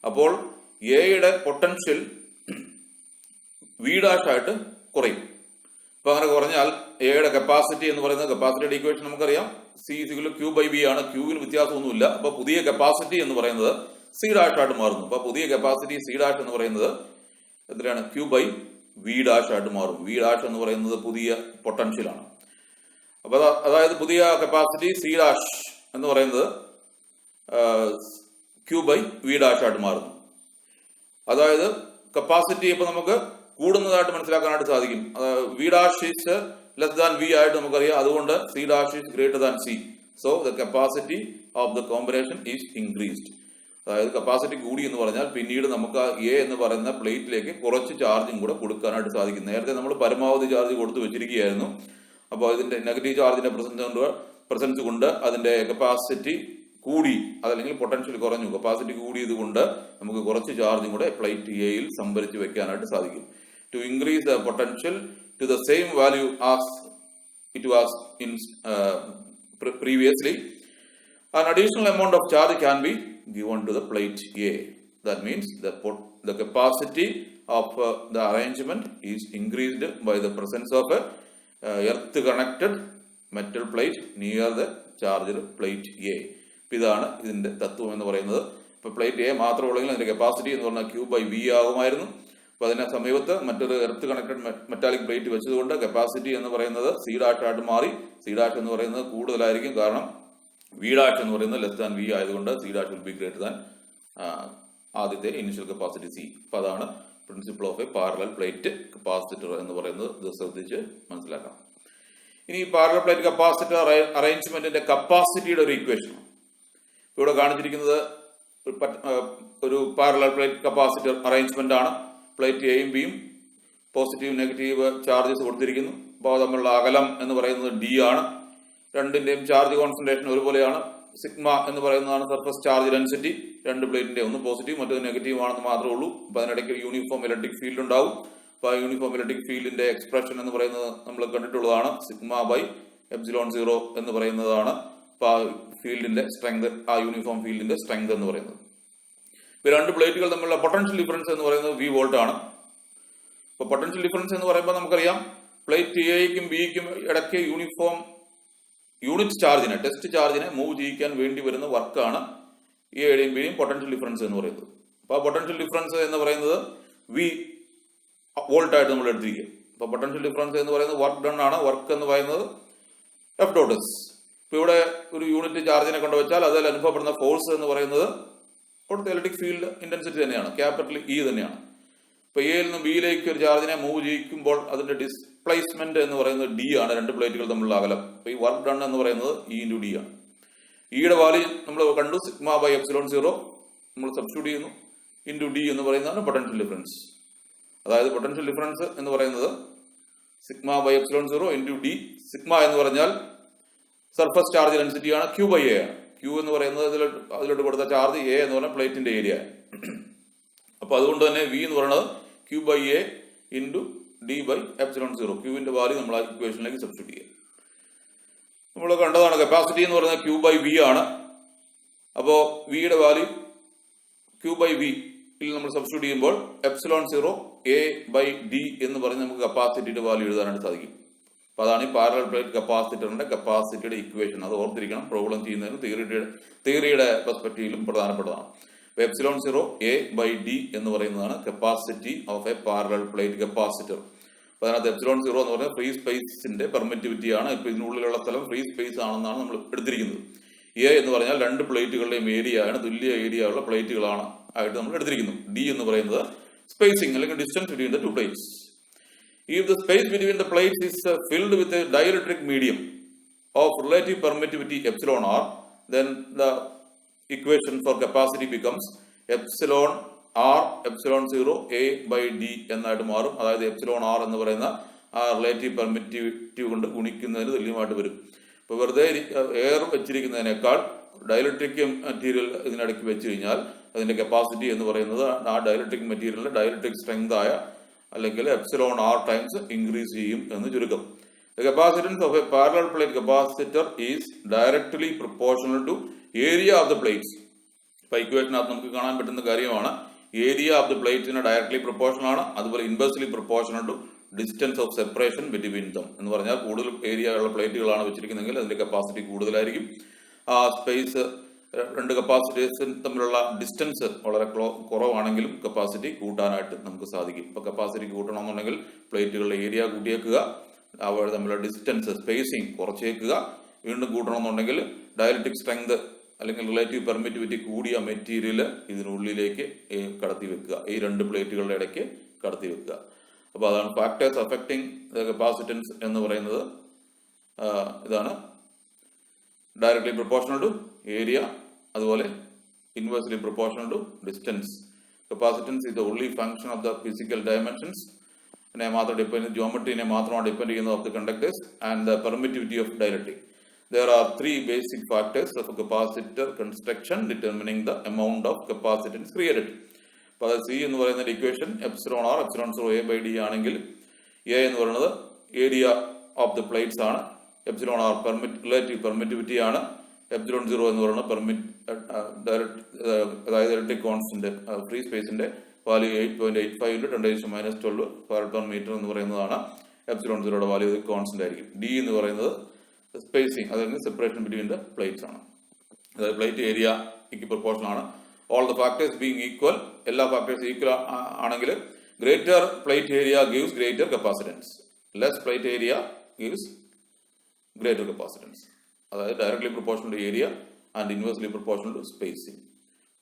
അപ്പോൾ എയുടെ പൊട്ടൻഷ്യൽ വി ഡാഷ് ആയിട്ട് കുറയും. അപ്പൊ അങ്ങനെ കുറഞ്ഞാൽ എയുടെ കപ്പാസിറ്റി എന്ന് പറയുന്നത് കപ്പാസിറ്റിയുടെ ഇക്വേഷൻ നമുക്കറിയാം, C is equal Q by B ആണ്. ക്യൂവിന് വ്യത്യാസമൊന്നുമില്ല. അപ്പൊ പുതിയ കപ്പാസിറ്റി എന്ന് പറയുന്നത് സി ഡാഷ് ആയിട്ട് മാറുന്നു. അപ്പൊ പുതിയ കപ്പാസിറ്റി സി ഡാഷ് എന്ന് പറയുന്നത് എത്രയാണ്? ക്യൂ ബൈ വി ഡാഷ് ആയിട്ട് മാറും. വി ഡാഷ് എന്ന് പറയുന്നത് പുതിയ പൊട്ടൻഷ്യലാണ്. അപ്പൊ അതായത് പുതിയ കപ്പാസിറ്റി സി ഡാഷ് എന്ന് പറയുന്നത് ക്യൂ ബൈ വി ഡാഷ് ആയിട്ട് മാറുന്നു. അതായത് കപ്പാസിറ്റി ഇപ്പൊ നമുക്ക് കൂടുന്നതായിട്ട് മനസ്സിലാക്കാനായിട്ട് സാധിക്കും. V dash is less than V ആയിട്ട് നമുക്കറിയാം. അതുകൊണ്ട് C dash is greater than C. So the capacity of the combination is increased. അതായത് കപ്പാസിറ്റി കൂടി എന്ന് പറഞ്ഞാൽ പിന്നീട് നമുക്ക് എ എന്ന് പറയുന്ന പ്ലേറ്റിലേക്ക് കുറച്ച് ചാർജും കൂടെ കൊടുക്കാനായിട്ട് സാധിക്കും. നേരത്തെ നമ്മൾ പരമാവധി ചാർജ് കൊടുത്തു വെച്ചിരിക്കുകയായിരുന്നു. അപ്പോൾ ഇതിന്റെ നെഗറ്റീവ് ചാർജിന്റെ പ്രസൻസ് കൊണ്ട് അതിന്റെ കപ്പാസിറ്റി കൂടി, അതല്ലെങ്കിൽ പൊട്ടൻഷ്യൽ കുറഞ്ഞു. കപ്പാസിറ്റി കൂടിയത് കൊണ്ട് നമുക്ക് കുറച്ച് ചാർജും കൂടെ പ്ലേറ്റ് എയിൽ സംഭരിച്ച് വെക്കാനായിട്ട് സാധിക്കും. To increase the potential to the same value as it was in previously, an additional amount of charge can be given to the plate A. That means the capacity of the arrangement is increased by the presence of a earth connected metal plate near the charged plate A. ഇതാണ് ഇതിന്റെ തത്വം എന്ന് പറയുന്നത്. ഇപ്പൊ plate A മാത്രമുള്ളെങ്കിൽ അതിന്റെ capacity എന്ന് പറഞ്ഞാൽ Q by V ആകുമായിരുന്നു. അപ്പൊ അതിനെ സമീപത്ത് മറ്റൊരു എർത്ത് കണക്റ്റഡ് മെറ്റാലിക് പ്ലേറ്റ് വെച്ചതുകൊണ്ട് കപ്പാസിറ്റി എന്ന് പറയുന്നത് സി ഡാഷ് ആയിട്ട് മാറി. സി ഡാഷ് എന്ന് പറയുന്നത് കൂടുതലായിരിക്കും. കാരണം വി ഡാഷ് എന്ന് പറയുന്നത് ലെസ് ദാൻ വി ആയതുകൊണ്ട് C dash will be greater than ആദ്യത്തെ ഇനിഷ്യൽ കപ്പാസിറ്റി സി. അപ്പൊ അതാണ് principle of A parallel plate capacitor എന്ന് പറയുന്നത് ഇത് ശ്രദ്ധിച്ച് മനസ്സിലാക്കണം. ഇനി പാരലൽ പ്ലേറ്റ് കപ്പാസിറ്റർ അറേഞ്ച്മെന്റിന്റെ കപ്പാസിറ്റിയുടെ ഒരു ഇക്വേഷൻ ഇവിടെ കാണിച്ചിരിക്കുന്നത് ഒരു പാരലൽ പ്ലേറ്റ് കപ്പാസിറ്റർ അറേഞ്ച്മെന്റ് ആണ്. പ്ലേറ്റ് എയും ബിയും പോസിറ്റീവ് നെഗറ്റീവ് ചാർജസ് കൊടുത്തിരിക്കുന്നു. അപ്പോൾ തമ്മിലുള്ള അകലം എന്ന് പറയുന്നത് ഡി ആണ്. രണ്ടിന്റെയും ചാർജ് കോൺസെൻട്രേഷൻ ഒരുപോലെയാണ്. സിഗ്മ എന്ന് പറയുന്നതാണ് സർഫസ് ചാർജ് ഡെൻസിറ്റി. രണ്ട് പ്ലേറ്റിന്റെ ഒന്ന് പോസിറ്റീവ് മറ്റൊന്ന് നെഗറ്റീവ് ആണെന്ന് മാത്രമേ ഉള്ളൂ. അപ്പൊ അതിനിടയ്ക്ക് യൂണിഫോം ഇലക്ട്രിക് ഫീൽഡ് ഉണ്ടാവും. അപ്പൊ ആ യൂണിഫോം ഇലക്ട്രിക് ഫീൽഡിന്റെ എക്സ്പ്രഷൻ എന്ന് പറയുന്നത് നമ്മൾ കണ്ടിട്ടുള്ളതാണ്. സിഗ്മ ബൈ എപ്സിലോൺ 0 എന്ന് പറയുന്നതാണ് അപ്പൊ ആ ഫീൽഡിന്റെ സ്ട്രെങ്ത്, ആ യൂണിഫോം ഫീൽഡിന്റെ സ്ട്രെങ്ത് എന്ന് പറയുന്നത്. ഇപ്പൊ രണ്ട് പ്ലേറ്റുകൾ തമ്മിലുള്ള പൊട്ടൻഷ്യൽ ഡിഫറൻസ് എന്ന് പറയുന്നത് V വോൾട്ട് ആണ്. അപ്പൊ പൊട്ടൻഷ്യൽ ഡിഫറൻസ് എന്ന് പറയുമ്പോൾ നമുക്കറിയാം പ്ലേറ്റ് എയ്ക്കും ബിക്കും ഇടയ്ക്ക് യൂണിറ്റ് ചാർജിനെ, ടെസ്റ്റ് ചാർജിനെ മൂവ് ചെയ്യിക്കാൻ വേണ്ടി വരുന്ന വർക്കാണ് എയുടെയും ബിയും പൊട്ടൻഷ്യൽ ഡിഫറൻസ് എന്ന് പറയുന്നത്. അപ്പൊ ആ പൊട്ടൻഷ്യൽ ഡിഫറൻസ് എന്ന് പറയുന്നത് V വോൾട്ട് ആയിട്ട് നമ്മൾ എടുത്തിരിക്കുക. അപ്പൊ പൊട്ടൻഷ്യൽ ഡിഫറൻസ് എന്ന് പറയുന്നത് വർക്ക് ഡൺ ആണ്. വർക്ക് എന്ന് പറയുന്നത് F ഡോട്ട് എസ്. ഇപ്പൊ ഇവിടെ ഒരു യൂണിറ്റ് ചാർജിനെ കൊണ്ടുവച്ചാൽ അതിൽ അനുഭവപ്പെടുന്ന ഫോഴ്സ് എന്ന് പറയുന്നത് അവിടുത്തെ ഇലക്ട്രിക് ഫീൽഡ് ഇന്റൻസിറ്റി തന്നെയാണ്, ക്യാപിറ്റൽ ഇ തന്നെയാണ്. ഇപ്പൊ എയിൽ നിന്ന് ബിയിലേക്ക് ഒരു ചാർജിനെ മൂവ് ചെയ്യിക്കുമ്പോൾ അതിന്റെ ഡിസ്പ്ലേസ്മെന്റ് എന്ന് പറയുന്നത് ഡി ആണ്, രണ്ട് പ്ലേറ്റുകൾ തമ്മിലുള്ള അകലം. അപ്പൊ ഈ വർക്ക് ഡൺ എന്ന് പറയുന്നത് ഇ ഇൻറ്റു ഡി ആണ്. ഇയുടെ വാല്യൂ നമ്മൾ കണ്ടു, സിഗ്മ ബൈ എപ്സിലോൺ 0 നമ്മൾ സബ്സ്റ്റിറ്റ്യൂട്ട് ചെയ്യുന്നു. ഇൻറ്റു ഡി എന്ന് പറയുന്നതാണ് പൊട്ടൻഷ്യൽ ഡിഫറൻസ്. അതായത് പൊട്ടൻഷ്യൽ ഡിഫറൻസ് എന്ന് പറയുന്നത് sigma by epsilon 0 into D. Sigma എന്ന് പറഞ്ഞാൽ സർഫസ് ചാർജ് ഡെൻസിറ്റി ആണ്, ക്യൂ ബൈ എ ആണ്. ക്യൂ എന്ന് പറയുന്നത് അതിലോട്ട് കൊടുത്ത ചാർജ് എ എന്ന് പറയുന്ന പ്ലേറ്റിന്റെ ഏരിയ. അപ്പൊ അതുകൊണ്ട് തന്നെ വി എന്ന് പറയുന്നത് Q by A into D by epsilon 0. ക്യൂവിന്റെ വാല്യൂ നമ്മൾ ആ ഇക്വേഷനിലേക്ക് സബ്സ്റ്റിറ്റ്യൂട്ട് ചെയ്യുക. നമ്മൾ കണ്ടതാണ് കപ്പാസിറ്റി എന്ന് പറയുന്നത് ക്യൂ ബൈ വി ആണ്. അപ്പോ വിയുടെ വാല്യൂ ക്യൂ ബൈ വി നമ്മൾ സബ്സ്റ്റിറ്റ്യൂട്ട് ചെയ്യുമ്പോൾ എപ്സിലോൺ 0 എ ബൈ ഡി എന്ന് പറഞ്ഞ് നമുക്ക് കപ്പാസിറ്റിയുടെ വാല്യൂ എഴുതാനായിട്ട് സാധിക്കും. അപ്പൊ അതാണ് ഈ പാരലൽ പ്ലേറ്റ് കപ്പാസിറ്ററിന്റെ കപ്പാസിറ്റിയുടെ ഇക്വേഷൻ. അത് ഓർത്തിരിക്കണം, പ്രോബ്ലം ചെയ്യുന്നതിന് തിയറിയുടെ പെർസ്പെക്റ്റീവിലും പ്രധാനപ്പെട്ടതാണ്. എപ്സിലോൺ 0 എ ബൈ ഡി എന്ന് പറയുന്നതാണ് capacity of A parallel plate capacitor. അപ്പൊ അതിനകത്ത് എപ്സിലോൺ 0 എന്ന് പറയുന്നത് ഫ്രീ സ്പേസിന്റെ പെർമിറ്റിവിറ്റി ആണ്. ഇപ്പൊ ഇതിനുള്ളിലുള്ള സ്ഥലം ഫ്രീ സ്പേസ് ആണെന്നാണ് നമ്മൾ എടുത്തിരിക്കുന്നത്. എ എന്ന് പറഞ്ഞാൽ രണ്ട് പ്ലേറ്റുകളുടെയും ഏരിയ ആണ്, തുല്യ ഏരിയ ഉള്ള പ്ലേറ്റുകളാണ് ആയിട്ട് നമ്മൾ എടുത്തിരിക്കുന്നു. ഡി എന്ന് പറയുന്നത് സ്പേസിംഗ് അല്ലെങ്കിൽ distance between the two plates. If the space between the plates is filled with a dielectric medium of relative permittivity epsilon r, then the equation for capacity becomes epsilon r epsilon 0 a by d എന്നായിട്ട് മാറും. അതായത് epsilon R എന്ന് പറയുന്ന ആ relative permittivity കൊണ്ട് ഗുണിക്കുന്നതിന് തുല്യമായിട്ട് വരും. ഇപ്പൊ വെറുതെ എയർ വെച്ചിരിക്കുന്നതിനേക്കാൾ ഡയലക്ട്രിക് മെറ്റീരിയൽ ഇതിനിടയ്ക്ക് വെച്ച് കഴിഞ്ഞാൽ അതിന്റെ കപ്പാസിറ്റി എന്ന് പറയുന്നത് ആ ഡയലക്ട്രിക് മെറ്റീരിയലിന്റെ ഡയലക്ട്രിക് സ്ട്രെങ്ത് ആയ അല്ലെങ്കിൽ എപ്സിലോൺ ആർ ടൈംസ് ഇൻക്രീസ് ചെയ്യും എന്ന് ചുരുക്കം. The capacitance of a parallel plate capacitor is directly proportional to area of the plates. ഇപ്പൊ ഇക്വേഷനകത്ത് നമുക്ക് കാണാൻ പറ്റുന്ന കാര്യമാണ് ഏരിയ ഓഫ് ദ പ്ലേറ്റ്സിന് ഡയറക്ട്ലി പ്രൊപ്പോർഷണൽ ആണ്, അതുപോലെ inversely proportional to distance of separation between them. എന്ന് പറഞ്ഞാൽ കൂടുതൽ ഏരിയ ഉള്ള പ്ലേറ്റുകളാണ് വെച്ചിരിക്കുന്നതെങ്കിൽ അതിന്റെ കപ്പാസിറ്റി കൂടുതലായിരിക്കും. ആ സ്പേസ് രണ്ട് കപ്പാസിറ്റേഴ്സ് തമ്മിലുള്ള ഡിസ്റ്റൻസ് വളരെ കുറവാണെങ്കിലും കപ്പാസിറ്റി കൂട്ടാനായിട്ട് നമുക്ക് സാധിക്കും. ഇപ്പൊ കപ്പാസിറ്റി കൂട്ടണമെന്നുണ്ടെങ്കിൽ പ്ലേറ്റുകളുടെ ഏരിയ കൂട്ടിയേക്കുക, അവർ തമ്മിലുള്ള ഡിസ്റ്റൻസ് സ്പേസിങ് കുറച്ചേക്കുക. വീണ്ടും കൂട്ടണമെന്നുണ്ടെങ്കിൽ ഡയലക്ട്രിക് സ്ട്രെങ്ത് അല്ലെങ്കിൽ റിലേറ്റീവ് പെർമിറ്റിവിറ്റി കൂടിയ മെറ്റീരിയൽ ഇതിനുള്ളിലേക്ക് കടത്തി വെക്കുക, ഈ രണ്ട് പ്ലേറ്റുകളുടെ ഇടയ്ക്ക് കടത്തി വെക്കുക. അപ്പൊ അതാണ് ഫാക്ടേഴ്സ് അഫക്റ്റിംഗ് കപ്പാസിറ്റൻസ് എന്ന് പറയുന്നത്. ഇതാണ് ഡയറക്ട്ലി പ്രൊപ്പോർഷണൽ ടു ഏരിയ, അതുപോലെ inversely proportional to distance. Capacitance is the only function of the physical dimensions. മാത്രം ഡിപ്പെൻഡ് ജിയോമെട്രിനെ മാത്രമാണ് ഡിപ്പെൻഡ് ചെയ്യുന്നത് of the conductors and the permittivity of dielectric. There are three basic factors of a capacitor construction determining the amount of capacitance created. അപ്പോൾ അത് C എന്ന് പറയുന്ന equation epsilon R epsilon 0 A by D ആണെങ്കിൽ A എന്ന് പറയുന്നത് area of the plates ആണ്, epsilon R relative permittivity ആണ്, epsilon 0 എന്ന് പറയുന്നത് അതായത് ഇലക്ട്രിക് കോൺസ്റ്റന്റ് ഫ്രീ സ്പേസിന്റെ വാല്യൂ 8.85 × 10⁻12 ഫാരഡ് പെർ മീറ്റർ എന്ന് പറയുന്നതാണ്. എപ്സിലോൺ 0യുടെ വാല്യൂ കോൺസ്റ്റന്റ് ആയിരിക്കും. ഡി എന്ന് പറയുന്നത് സ്പേസിങ്, അതായത് സെപ്പറേഷൻ ബിറ്റ്വീൻ ദ പ്ലേറ്റ്സ് ആണ്. അതായത് പ്ലേറ്റ് ഏരിയക്ക് പ്രൊപ്പോർഷണൽ ആണ്. All the factors being equal, എല്ലാ ഫാക്ടേഴ്സ് ഈക്വൽ ആണെങ്കിൽ greater plate area gives greater capacitance, less plate area gives greater capacitance. അതായത് directly proportional to area and inversely proportional to spacing.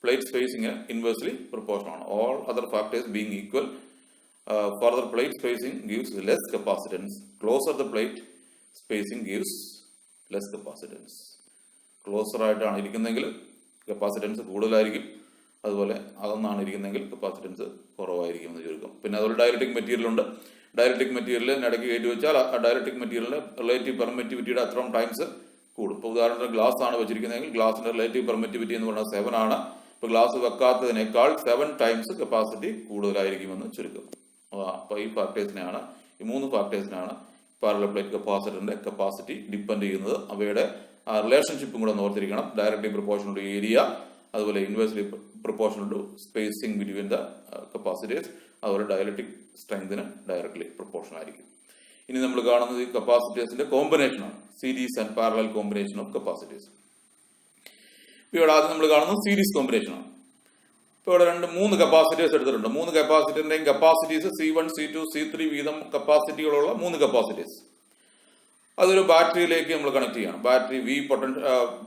Plate spacing inversely proportional ആണ്. All other factors being equal further plate spacing gives less capacitance. Closer the plate spacing gives less capacitance. Closer ആയിട്ടാണ് ഇരിക്കുന്നതെങ്കിൽ capacitance കൂടുതലായിരിക്കും, അതുപോലെ അകന്നാണ് ഇരിക്കുന്നതെങ്കിൽ capacitance കുറവായിരിക്കും എന്ന് ചുരുക്കം. പിന്നെ അതുപോലെ dielectric material ഉണ്ട്. ഡയലക്ട്രിക് മെറ്റീരിയലിന് ഇടയ്ക്ക് കയറ്റി വെച്ചാൽ ആ ഡയലക്ട്രിക് മെറ്റീരിയലിന് റിലേറ്റീവ് പെർമിറ്റിവിറ്റിയുടെ അത്രയും ടൈംസ് കൂടും. ഇപ്പോൾ ഉദാഹരണത്തിന് ഗ്ലാസ് ആണ് വെച്ചിരിക്കുന്നതെങ്കിൽ ഗ്ലാസിന്റെ റിലേറ്റീവ് പെർമിറ്റിവിറ്റി എന്ന് പറയുന്നത് 7 ആണ്. ഇപ്പോൾ ഗ്ലാസ് വെക്കാത്തതിനേക്കാൾ 7 ടൈംസ് കപ്പാസിറ്റി കൂടുതലായിരിക്കുമെന്ന് ചുരുക്കം. അപ്പോൾ ഈ ഫാക്ടേഴ്സിനെയാണ്, ഈ 3 ഫാക്ടേഴ്സിനാണ് പാരലൽ പ്ലേറ്റ് കപ്പാസിറ്ററിന്റെ കപ്പാസിറ്റി ഡിപ്പെൻഡ് ചെയ്യുന്നത്. അവയുടെ റിലേഷൻഷിപ്പും കൂടെ ഓർത്തിരിക്കണം. ഡയറക്ട്ലി പ്രൊപ്പോർഷണൽ ടു ഏരിയ, അതുപോലെ inversely proportional to spacing between the capacitors, അതുപോലെ ഡയലക്ട്രിക് സ്ട്രെങ്തിന് ഡയറക്ട്ലി പ്രൊപ്പോർഷണൽ ആയിരിക്കും. ഇനി നമ്മൾ കാണുന്നത് ഈ കപ്പാസിറ്റേഴ്സിന്റെ കോമ്പിനേഷനാണ്, series and parallel combination of capacitors. ഇവിടെ ആദ്യം നമ്മൾ കാണുന്നത് സീരീസ് കോമ്പിനേഷനാണ്. ഇപ്പോൾ ഇവിടെ 3 കപ്പാസിറ്റേഴ്സ് എടുത്തിട്ടുണ്ട്. 3 കപ്പാസിറ്ററിന്റെയും കപ്പാസിറ്റീസ് C1, C2, C3 വീതം കപ്പാസിറ്റികളുള്ള 3 കപ്പാസിറ്റേഴ്സ്. അതൊരു ബാറ്ററിയിലേക്ക് നമ്മൾ കണക്ട് ചെയ്യണം. ബാറ്ററി V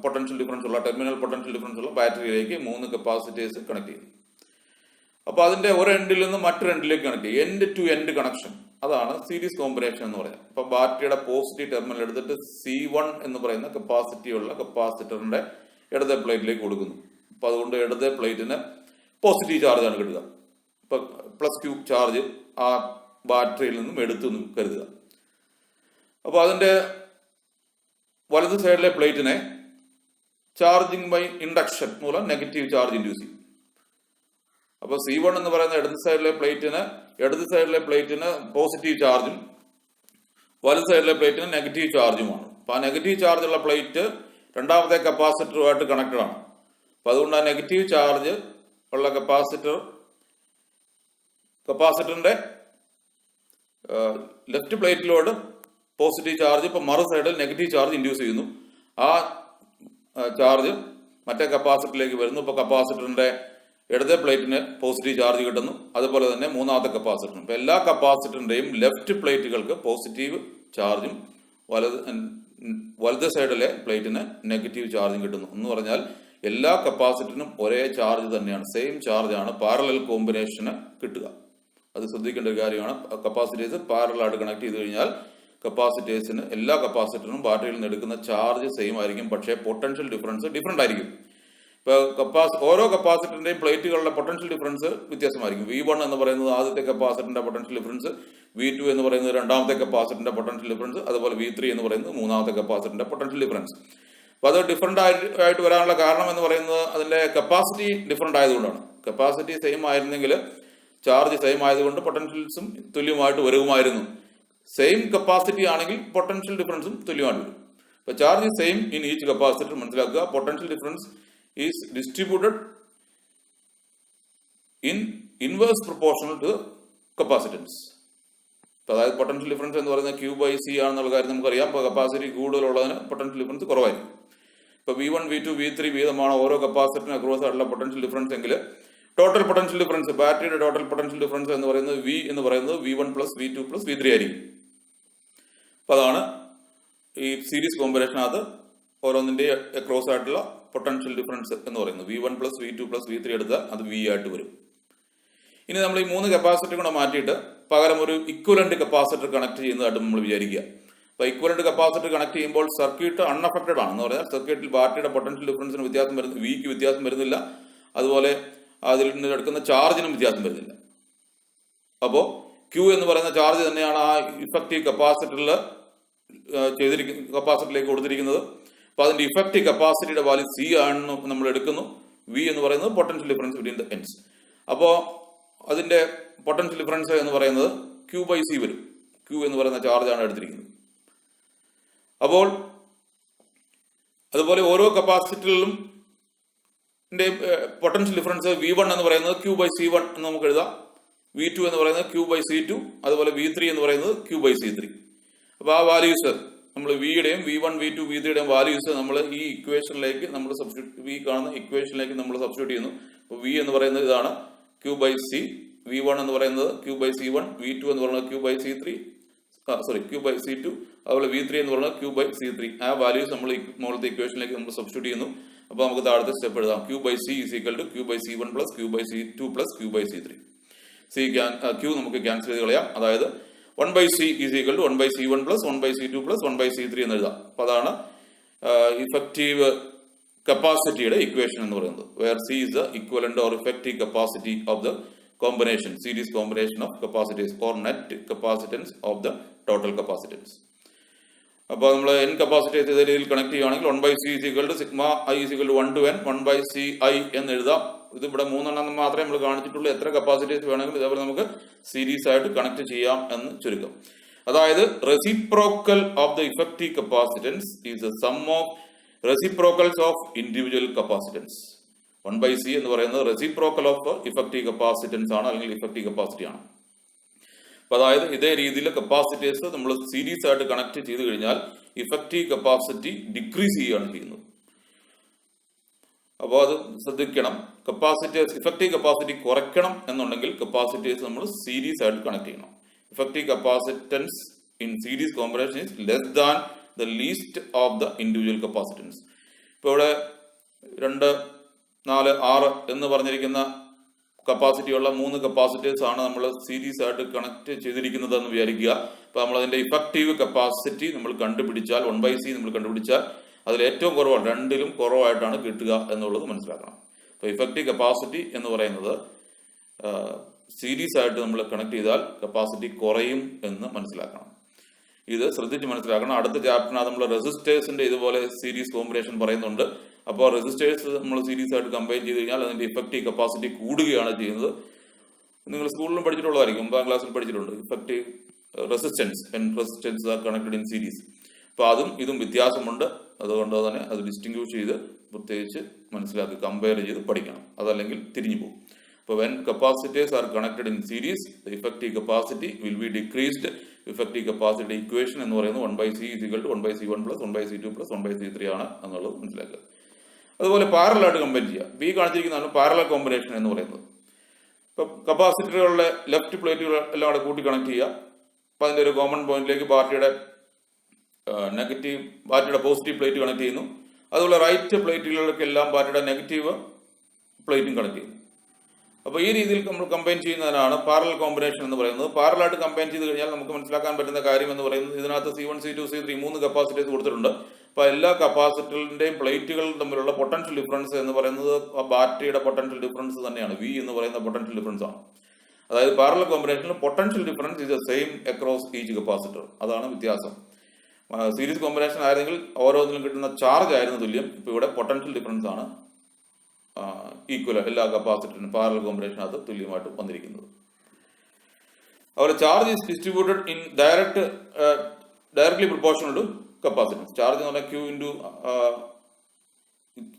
പൊട്ടൻഷ്യൽ ഡിഫറൻസ് ഉള്ള, ടെർമിനൽ പൊട്ടൻഷ്യൽ ഡിഫറൻസ് ഉള്ള ബാറ്ററിയിലേക്ക് 3 കപ്പാസിറ്റേഴ്സ് കണക്ട് ചെയ്യുന്നു. അപ്പോൾ അതിന്റെ ഒരു എൻഡിൽ നിന്ന് മറ്റൊരു എൻഡിലേക്ക് കണക്ട് ചെയ്യും. എൻഡ് ടു എൻഡ് കണക്ഷൻ, അതാണ് സീരീസ് കോമ്പിനേഷൻ എന്ന് പറയുന്നത്. അപ്പൊ ബാറ്ററിയുടെ പോസിറ്റീവ് ടെർമിനൽ എടുത്തിട്ട് C1 എന്ന് പറയുന്ന കപ്പാസിറ്റി ഉള്ള കപ്പാസിറ്ററിന്റെ ഇടത് പ്ലേറ്റിലേക്ക് കൊടുക്കുന്നു. അപ്പൊ അതുകൊണ്ട് ഇടത് പ്ലേറ്റിന് പോസിറ്റീവ് ചാർജാണ് കിട്ടുക. ഇപ്പൊ +Q ചാർജ് ആ ബാറ്ററിയിൽ നിന്നും എടുത്തു കരുതുക. അപ്പൊ അതിന്റെ വലത് സൈഡിലെ പ്ലേറ്റിനെ ചാർജിങ് ബൈ ഇൻഡക്ഷൻ മൂലം നെഗറ്റീവ് ചാർജ് ഇൻഡ്യൂസ് ചെയ്യും. അപ്പൊ C1 എന്ന് പറയുന്ന ഇടത് സൈഡിലെ പ്ലേറ്റിന് പോസിറ്റീവ് ചാർജും വലത് സൈഡിലെ പ്ലേറ്റിന് നെഗറ്റീവ് ചാർജുമാണ്. അപ്പൊ ആ നെഗറ്റീവ് ചാർജ് ഉള്ള പ്ലേറ്റ് രണ്ടാമത്തെ കപ്പാസിറ്ററുമായിട്ട് കണക്റ്റഡ് ആണ്. അപ്പൊ അതുകൊണ്ട് ആ നെഗറ്റീവ് ചാർജ് ഉള്ള കപ്പാസിറ്ററിന്റെ ലെഫ്റ്റ് പ്ലേറ്റിലോട് പോസിറ്റീവ് ചാർജ്, ഇപ്പൊ മറു സൈഡിൽ നെഗറ്റീവ് ചാർജ് ഇൻഡ്യൂസ് ചെയ്യുന്നു. ആ ചാർജ് മറ്റേ കപ്പാസിറ്ററിലേക്ക് വരുന്നു. ഇപ്പൊ കപ്പാസിറ്ററിന്റെ ഇടത് പ്ലേറ്റിന് പോസിറ്റീവ് ചാർജ് കിട്ടുന്നു. അതുപോലെ തന്നെ മൂന്നാമത്തെ കപ്പാസിറ്ററിന്. ഇപ്പൊ എല്ലാ കപ്പാസിറ്ററിന്റെയും ലെഫ്റ്റ് പ്ലേറ്റുകൾക്ക് പോസിറ്റീവ് ചാർജും വലത് സൈഡിലെ പ്ലേറ്റിന് നെഗറ്റീവ് ചാർജും കിട്ടുന്നു. എന്ന് പറഞ്ഞാൽ എല്ലാ കപ്പാസിറ്ററിനും ഒരേ ചാർജ് തന്നെയാണ്, സെയിം ചാർജാണ് പാരലൽ കോമ്പിനേഷന് കിട്ടുക. അത് ശ്രദ്ധിക്കേണ്ട ഒരു കാര്യമാണ്. കപ്പാസിറ്റേഴ്സ് പാരലായിട്ട് കണക്ട് ചെയ്ത് കഴിഞ്ഞാൽ കപ്പാസിറ്റേഴ്സിന്, എല്ലാ കപ്പാസിറ്ററിനും ബാറ്ററിയിൽ നിന്ന് എടുക്കുന്ന ചാർജ് സെയിം ആയിരിക്കും, പക്ഷേ പൊട്ടൻഷ്യൽ ഡിഫറൻസ് ഡിഫറെന്റ് ആയിരിക്കും. ഇപ്പൊ ഓരോ കപ്പാസിറ്ററിന്റെയും പ്ലേറ്റുകളുടെ പൊട്ടൻഷ്യൽ ഡിഫറൻസ് വ്യത്യാസമായിരിക്കും. V1 എന്ന് പറയുന്നത് ആദ്യത്തെ കപ്പാസിറ്ററിന്റെ പൊട്ടൻഷ്യൽ ഡിഫറൻസ്, V2 എന്ന് പറയുന്നത് രണ്ടാമത്തെ കപ്പാസിറ്ററിന്റെ പൊട്ടൻഷ്യൽ ഡിഫറൻസ്, അതുപോലെ V3 എന്ന് പറയുന്നത് മൂന്നാമത്തെ കപ്പാസിറ്ററിന്റെ പൊട്ടൻഷ്യൽ ഡിഫറൻസ്. അപ്പൊ അത് ഡിഫറെന്റ് ആയിട്ട് വരാനുള്ള കാരണം എന്ന് പറയുന്നത് അതിന്റെ കപ്പാസിറ്റി ഡിഫറെന്റ് ആയതുകൊണ്ടാണ്. കപ്പാസിറ്റി സെയിം ആയിരുന്നെങ്കിൽ ചാർജ് സെയിം ആയതുകൊണ്ട് പൊട്ടൻഷ്യൽസും തുല്യമായിട്ട് വരുമായിരുന്നു. സെയിം കപ്പാസിറ്റി ആണെങ്കിൽ പൊട്ടൻഷ്യൽ ഡിഫറൻസും തുല്യമായിട്ട് വരും. അപ്പൊ charge same in each capacitor മനസ്സിലാക്കുക. Potential difference is distributed in inverse proportional to capacitance. അതായത് പൊട്ടൻഷ്യൽ ഡിഫറൻസ് എന്ന് പറയുന്നത് Q/C ആണെന്നുള്ള കാര്യം നമുക്കറിയാം. ഇപ്പോൾ കപ്പാസിറ്റി കൂടുതലുള്ളതിന് പൊട്ടൻഷ്യൽ ഡിഫറൻസ് കുറവായിരിക്കും. ഇപ്പൊ V1, V2, V3 വീതമാണ് ഓരോ കപ്പാസിറ്ററിന് അക്രോസ് ആയിട്ടുള്ള പൊട്ടൻഷ്യൽ ഡിഫറൻസ് എങ്കിൽ ടോട്ടൽ പൊട്ടൻഷ്യൽ ഡിഫറൻസ്, ബാറ്ററിയുടെ ടോട്ടൽ പൊട്ടൻഷ്യൽ ഡിഫറൻസ് എന്ന് പറയുന്നത് V1 + V2 + V3 ആയിരിക്കും. അപ്പൊ അതാണ് ഈ സീരീസ് കോമ്പിനേഷനകത്ത് ഓരോന്നിന്റെ അക്രോസ് ആയിട്ടുള്ള പൊട്ടൻഷ്യൽ ഡിഫറൻസ് എന്ന് പറയുന്നത്. V1 + V2 + V3 എടുത്താൽ അത് V ആയിട്ട് വരും. ഇനി നമ്മൾ ഈ 3 കപ്പാസിറ്റർ കൂടെ മാറ്റിയിട്ട് പകരം ഒരു ഇക്വലന്റ് കപ്പാസിറ്റർ കണക്ട് ചെയ്യുന്നതായിട്ട് നമ്മൾ വിചാരിക്കുക. അപ്പൊ ഇക്വലന്റ് കപ്പാസിറ്റർ കണക്ട് ചെയ്യുമ്പോൾ സർക്യൂട്ട് അൺഅഫക്റ്റഡ് ആണ്. എന്ന് പറഞ്ഞാൽ സർക്യൂട്ടിൽ ബാറ്ററിയുടെ പൊട്ടൻഷ്യൽ ഡിഫറൻസിന് വ്യത്യാസം വരുന്നു, Vക്ക് വ്യത്യാസം വരുന്നില്ല, അതുപോലെ അതിൽ നിന്ന് എടുക്കുന്ന ചാർജിനും വ്യത്യാസം വരുന്നില്ല. അപ്പോൾ Q എന്ന് പറയുന്ന ചാർജ് തന്നെയാണ് ആ ഇഫക്റ്റീവ് കപ്പാസിറ്ററിൽ കപ്പാസിറ്ററിലേക്ക് കൊടുത്തിരിക്കുന്നത്. അപ്പൊ അതിന്റെ ഇഫക്റ്റീവ് കപ്പാസിറ്റിയുടെ വാല്യൂ C ആണെന്ന് നമ്മൾ എടുക്കുന്നു. V എന്ന് പറയുന്നത് potential difference between the ends. അപ്പോൾ അതിന്റെ പൊട്ടൻഷ്യൽ ഡിഫറൻസ് എന്ന് പറയുന്നത് Q/C വരും. Q എന്ന് പറയുന്ന ചാർജാണ് എടുത്തിരിക്കുന്നത്. അപ്പോൾ അതുപോലെ ഓരോ കപ്പാസിറ്ററിലും പൊട്ടൻഷ്യൽ ഡിഫറൻസ് V1 എന്ന് പറയുന്നത് Q/C1 എന്ന് നമുക്ക് എഴുതാം. V2 എന്ന് പറയുന്നത് Q/C2, അതുപോലെ V3 എന്ന് പറയുന്നത് Q/C3. അപ്പൊ ആ വാല്യൂസ് നമ്മൾ V1, V2, V3 വാല്യൂസ് നമ്മൾ ഈ ഇക്വേഷനിലേക്ക് നമ്മൾ V കാണുന്ന ഇക്വേഷനിലേക്ക് നമ്മൾ സബ്സ്റ്റിറ്റ്യൂട്ട് ചെയ്യുന്നു. അപ്പോൾ V എന്ന് പറയുന്നത് ഇതാണ് Q/C, V1 എന്ന് പറയുന്നത് Q/C1, V2 എന്ന് പറയുന്നത് Q/C2, അതുപോലെ V3 എന്ന് പറയുന്നത് Q/C3. ആ വാല്യൂസ് നമ്മൾ മുകളിലത്തെ ഇക്വേഷനിലേക്ക് നമ്മൾ സബ്സ്റ്റിറ്റ്യൂട്ട് ചെയ്യുന്നു. അപ്പോൾ നമുക്ക് താഴത്തെ സ്റ്റെപ്പ് എഴുതാം. Q/C = Q/C1 + Q/C2 + Q/C3. Q നമുക്ക് ക്യാൻസൽ ചെയ്ത് കളയാം. അതായത് 1/c is equal to 1/c1 plus 1/c2 plus 1/c3 എന്ന് എഴുതാം. അപ്പൊ അതാണ് ഇഫക്റ്റീവ് കപ്പാസിറ്റിയുടെ ഇക്വേഷൻ എന്ന് പറയുന്നത്. Where C is the equivalent or effective capacity of the combination, series combination of capacities or net capacitance of the total capacitance. അപ്പോൾ നമ്മൾ n capacities ഇതേ രീതിയിൽ കണക്ട് ചെയ്യുകയാണെങ്കിൽ 1/c is equal to sigma i is equal to 1 to n 1/ci എന്ന് എഴുതാം. ഇത് ഇവിടെ 3 മാത്രമേ നമ്മൾ കാണിച്ചിട്ടുള്ളൂ. എത്ര കപ്പാസിറ്റീസ് വേണമെങ്കിലും ഇതേപോലെ നമുക്ക് സീരീസ് ആയിട്ട് കണക്ട് ചെയ്യാം എന്ന് ചുരുക്കം. അതായത് reciprocal of the effective capacitance is the sum of reciprocals of individual capacitance. 1/c എന്ന് പറയുന്നത് റെസിപ്രോക്കൽ ഓഫ് ഇഫക്റ്റീവ് കപ്പാസിറ്റൻസ് ആണ്, അല്ലെങ്കിൽ ഇഫക്റ്റീവ് കപ്പാസിറ്റി ആണ്. അപ്പൊ അതായത് ഇതേ രീതിയിൽ കപ്പാസിറ്റേഴ്സ് നമ്മൾ സീരീസ് ആയിട്ട് കണക്ട് ചെയ്ത് കഴിഞ്ഞാൽ ഇഫക്റ്റീവ് കപ്പാസിറ്റി ഡിക്രീസ് ചെയ്യുകയാണ് ചെയ്യുന്നത്. അപ്പോൾ അത് ശ്രദ്ധിക്കണം. കപ്പാസിറ്റേഴ്സ് ഇഫക്റ്റീവ് കപ്പാസിറ്റി കുറയ്ക്കണം എന്നുണ്ടെങ്കിൽ കപ്പാസിറ്റേഴ്സ് നമ്മൾ സീരീസ് ആയിട്ട് കണക്ട് ചെയ്യണം. Effective capacitance in series combination is less than the least of the individual capacitance. ഇപ്പോൾ ഇവിടെ 2, 4, 6 എന്ന് പറഞ്ഞിരിക്കുന്ന കപ്പാസിറ്റിയുള്ള 3 കപ്പാസിറ്റേഴ്സ് ആണ് നമ്മൾ സീരീസ് ആയിട്ട് കണക്ട് ചെയ്തിരിക്കുന്നത് എന്ന് വിചാരിക്കുക. അപ്പൊ നമ്മൾ അതിന്റെ ഇഫക്റ്റീവ് കപ്പാസിറ്റി നമ്മൾ കണ്ടുപിടിച്ചാൽ 1/c നമ്മൾ കണ്ടുപിടിച്ചാൽ അതിൽ ഏറ്റവും കുറവാണ്, 2ലും കുറവായിട്ടാണ് കിട്ടുക എന്നുള്ളത് മനസ്സിലാക്കണം. അപ്പൊ ഇഫക്റ്റീവ് കപ്പാസിറ്റി എന്ന് പറയുന്നത് സീരീസ് ആയിട്ട് നമ്മൾ കണക്ട് ചെയ്താൽ കപ്പാസിറ്റി കുറയും എന്ന് മനസ്സിലാക്കണം. ഇത് ശ്രദ്ധിച്ച് മനസ്സിലാക്കണം. അടുത്ത ചാപ്റ്ററിനകത്ത് നമ്മൾ റെസിസ്റ്റേഴ്സിന്റെ ഇതുപോലെ സീരീസ് കോമ്പിനേഷൻ പറയുന്നുണ്ട്. അപ്പോൾ റെസിസ്റ്റേഴ്സ് നമ്മൾ സീരീസ് ആയിട്ട് കമ്പൈൻ ചെയ്ത് കഴിഞ്ഞാൽ അതിന്റെ ഇഫക്റ്റീവ് കപ്പാസിറ്റി കൂടുകയാണ് ചെയ്യുന്നത്. നിങ്ങൾ സ്കൂളിലും പഠിച്ചിട്ടുള്ളതായിരിക്കും, 9ാം ക്ലാസ്സിൽ പഠിച്ചിട്ടുണ്ട്. Effective resistance R connected in series. അപ്പൊ അതും ഇതും വ്യത്യാസമുണ്ട്. അതുകൊണ്ട് തന്നെ അത് ഡിസ്റ്റിങ്ക്വിഷ് ചെയ്ത് പ്രത്യേകിച്ച് മനസ്സിലാക്കി കമ്പയർ ചെയ്ത് പഠിക്കണം. അതല്ലെങ്കിൽ തിരിഞ്ഞു പോകും. അപ്പോൾ when capacitors are connected in series the effective capacity will be decreased. Effective capacity equation എന്ന് പറയുന്നത് 1/c is equal to 1/c1 plus 1/c2 plus 1/c3 ആണ് എന്നുള്ളത് മനസ്സിലാക്കുക. അതുപോലെ പാരലായിട്ട് കമ്പൈൻ ചെയ്യുക. ബി കാണിച്ചിരിക്കുന്നതാണ് പാരലൽ കോമ്പിനേഷൻ എന്ന് പറയുന്നത്. ഇപ്പം കപ്പാസിറ്ററുകളുടെ ലെഫ്റ്റ് പ്ലേറ്റുകൾ എല്ലാം കൂടെ കൂട്ടി കണക്ട് ചെയ്യുക. അപ്പം അതിൻ്റെ ഒരു കോമൺ പോയിന്റിലേക്ക് ബാറ്ററിയുടെ പോസിറ്റീവ് പ്ലേറ്റ് കണക്ട് ചെയ്യുന്നു. അതുപോലെ റൈറ്റ് പ്ലേറ്റുകളിലേക്കെല്ലാം ബാറ്ററിയുടെ നെഗറ്റീവ് പ്ലേറ്റും കണക്ട് ചെയ്യുന്നു. അപ്പോൾ ഈ രീതിയിൽ നമ്മൾ കമ്പൈൻ ചെയ്യുന്നതിനാണ് പാരലൽ കോമ്പിനേഷൻ എന്ന് പറയുന്നത്. പാരലായിട്ട് കമ്പൈൻ ചെയ്ത് കഴിഞ്ഞാൽ നമുക്ക് മനസ്സിലാക്കാൻ പറ്റുന്ന കാര്യം എന്ന് പറയുന്നത് ഇതിനകത്ത് C1, C2, C3 3 കപ്പാസിറ്റേഴ്സ് കൊടുത്തിട്ടുണ്ട്. അപ്പോൾ എല്ലാ കപ്പാസിറ്ററിന്റെയും പ്ലേറ്റുകൾ തമ്മിലുള്ള പൊട്ടൻഷ്യൽ ഡിഫറൻസ് എന്ന് പറയുന്നത് ബാറ്ററിയുടെ പൊട്ടൻഷ്യൽ ഡിഫറൻസ് തന്നെയാണ്. V എന്ന് പറയുന്ന പൊട്ടൻഷ്യൽ ഡിഫറൻസ് ആണ്. അതായത് പാരലൽ കോമ്പിനേഷനിൽ potential difference is the same across each capacitor. അതാണ് വ്യത്യാസം. സീരീസ് കോമ്പിനേഷൻ ആയിരുന്നെങ്കിൽ ഓരോന്നിലും കിട്ടുന്ന ചാർജ് ആയിരുന്നു തുല്യം. ഇപ്പോൾ ഇവിടെ പൊട്ടൻഷ്യൽ ഡിഫറൻസ് ആണ് ഈക്വൽ എല്ലാ കപ്പാസിറ്ററിനും പാരലൽ കോമ്പിനേഷനകത്ത് തുല്യമായിട്ട് വന്നിരിക്കുന്നത്. അതുപോലെ charge is distributed in directly proportional to capacitance. Charge എന്ന് പറഞ്ഞാൽ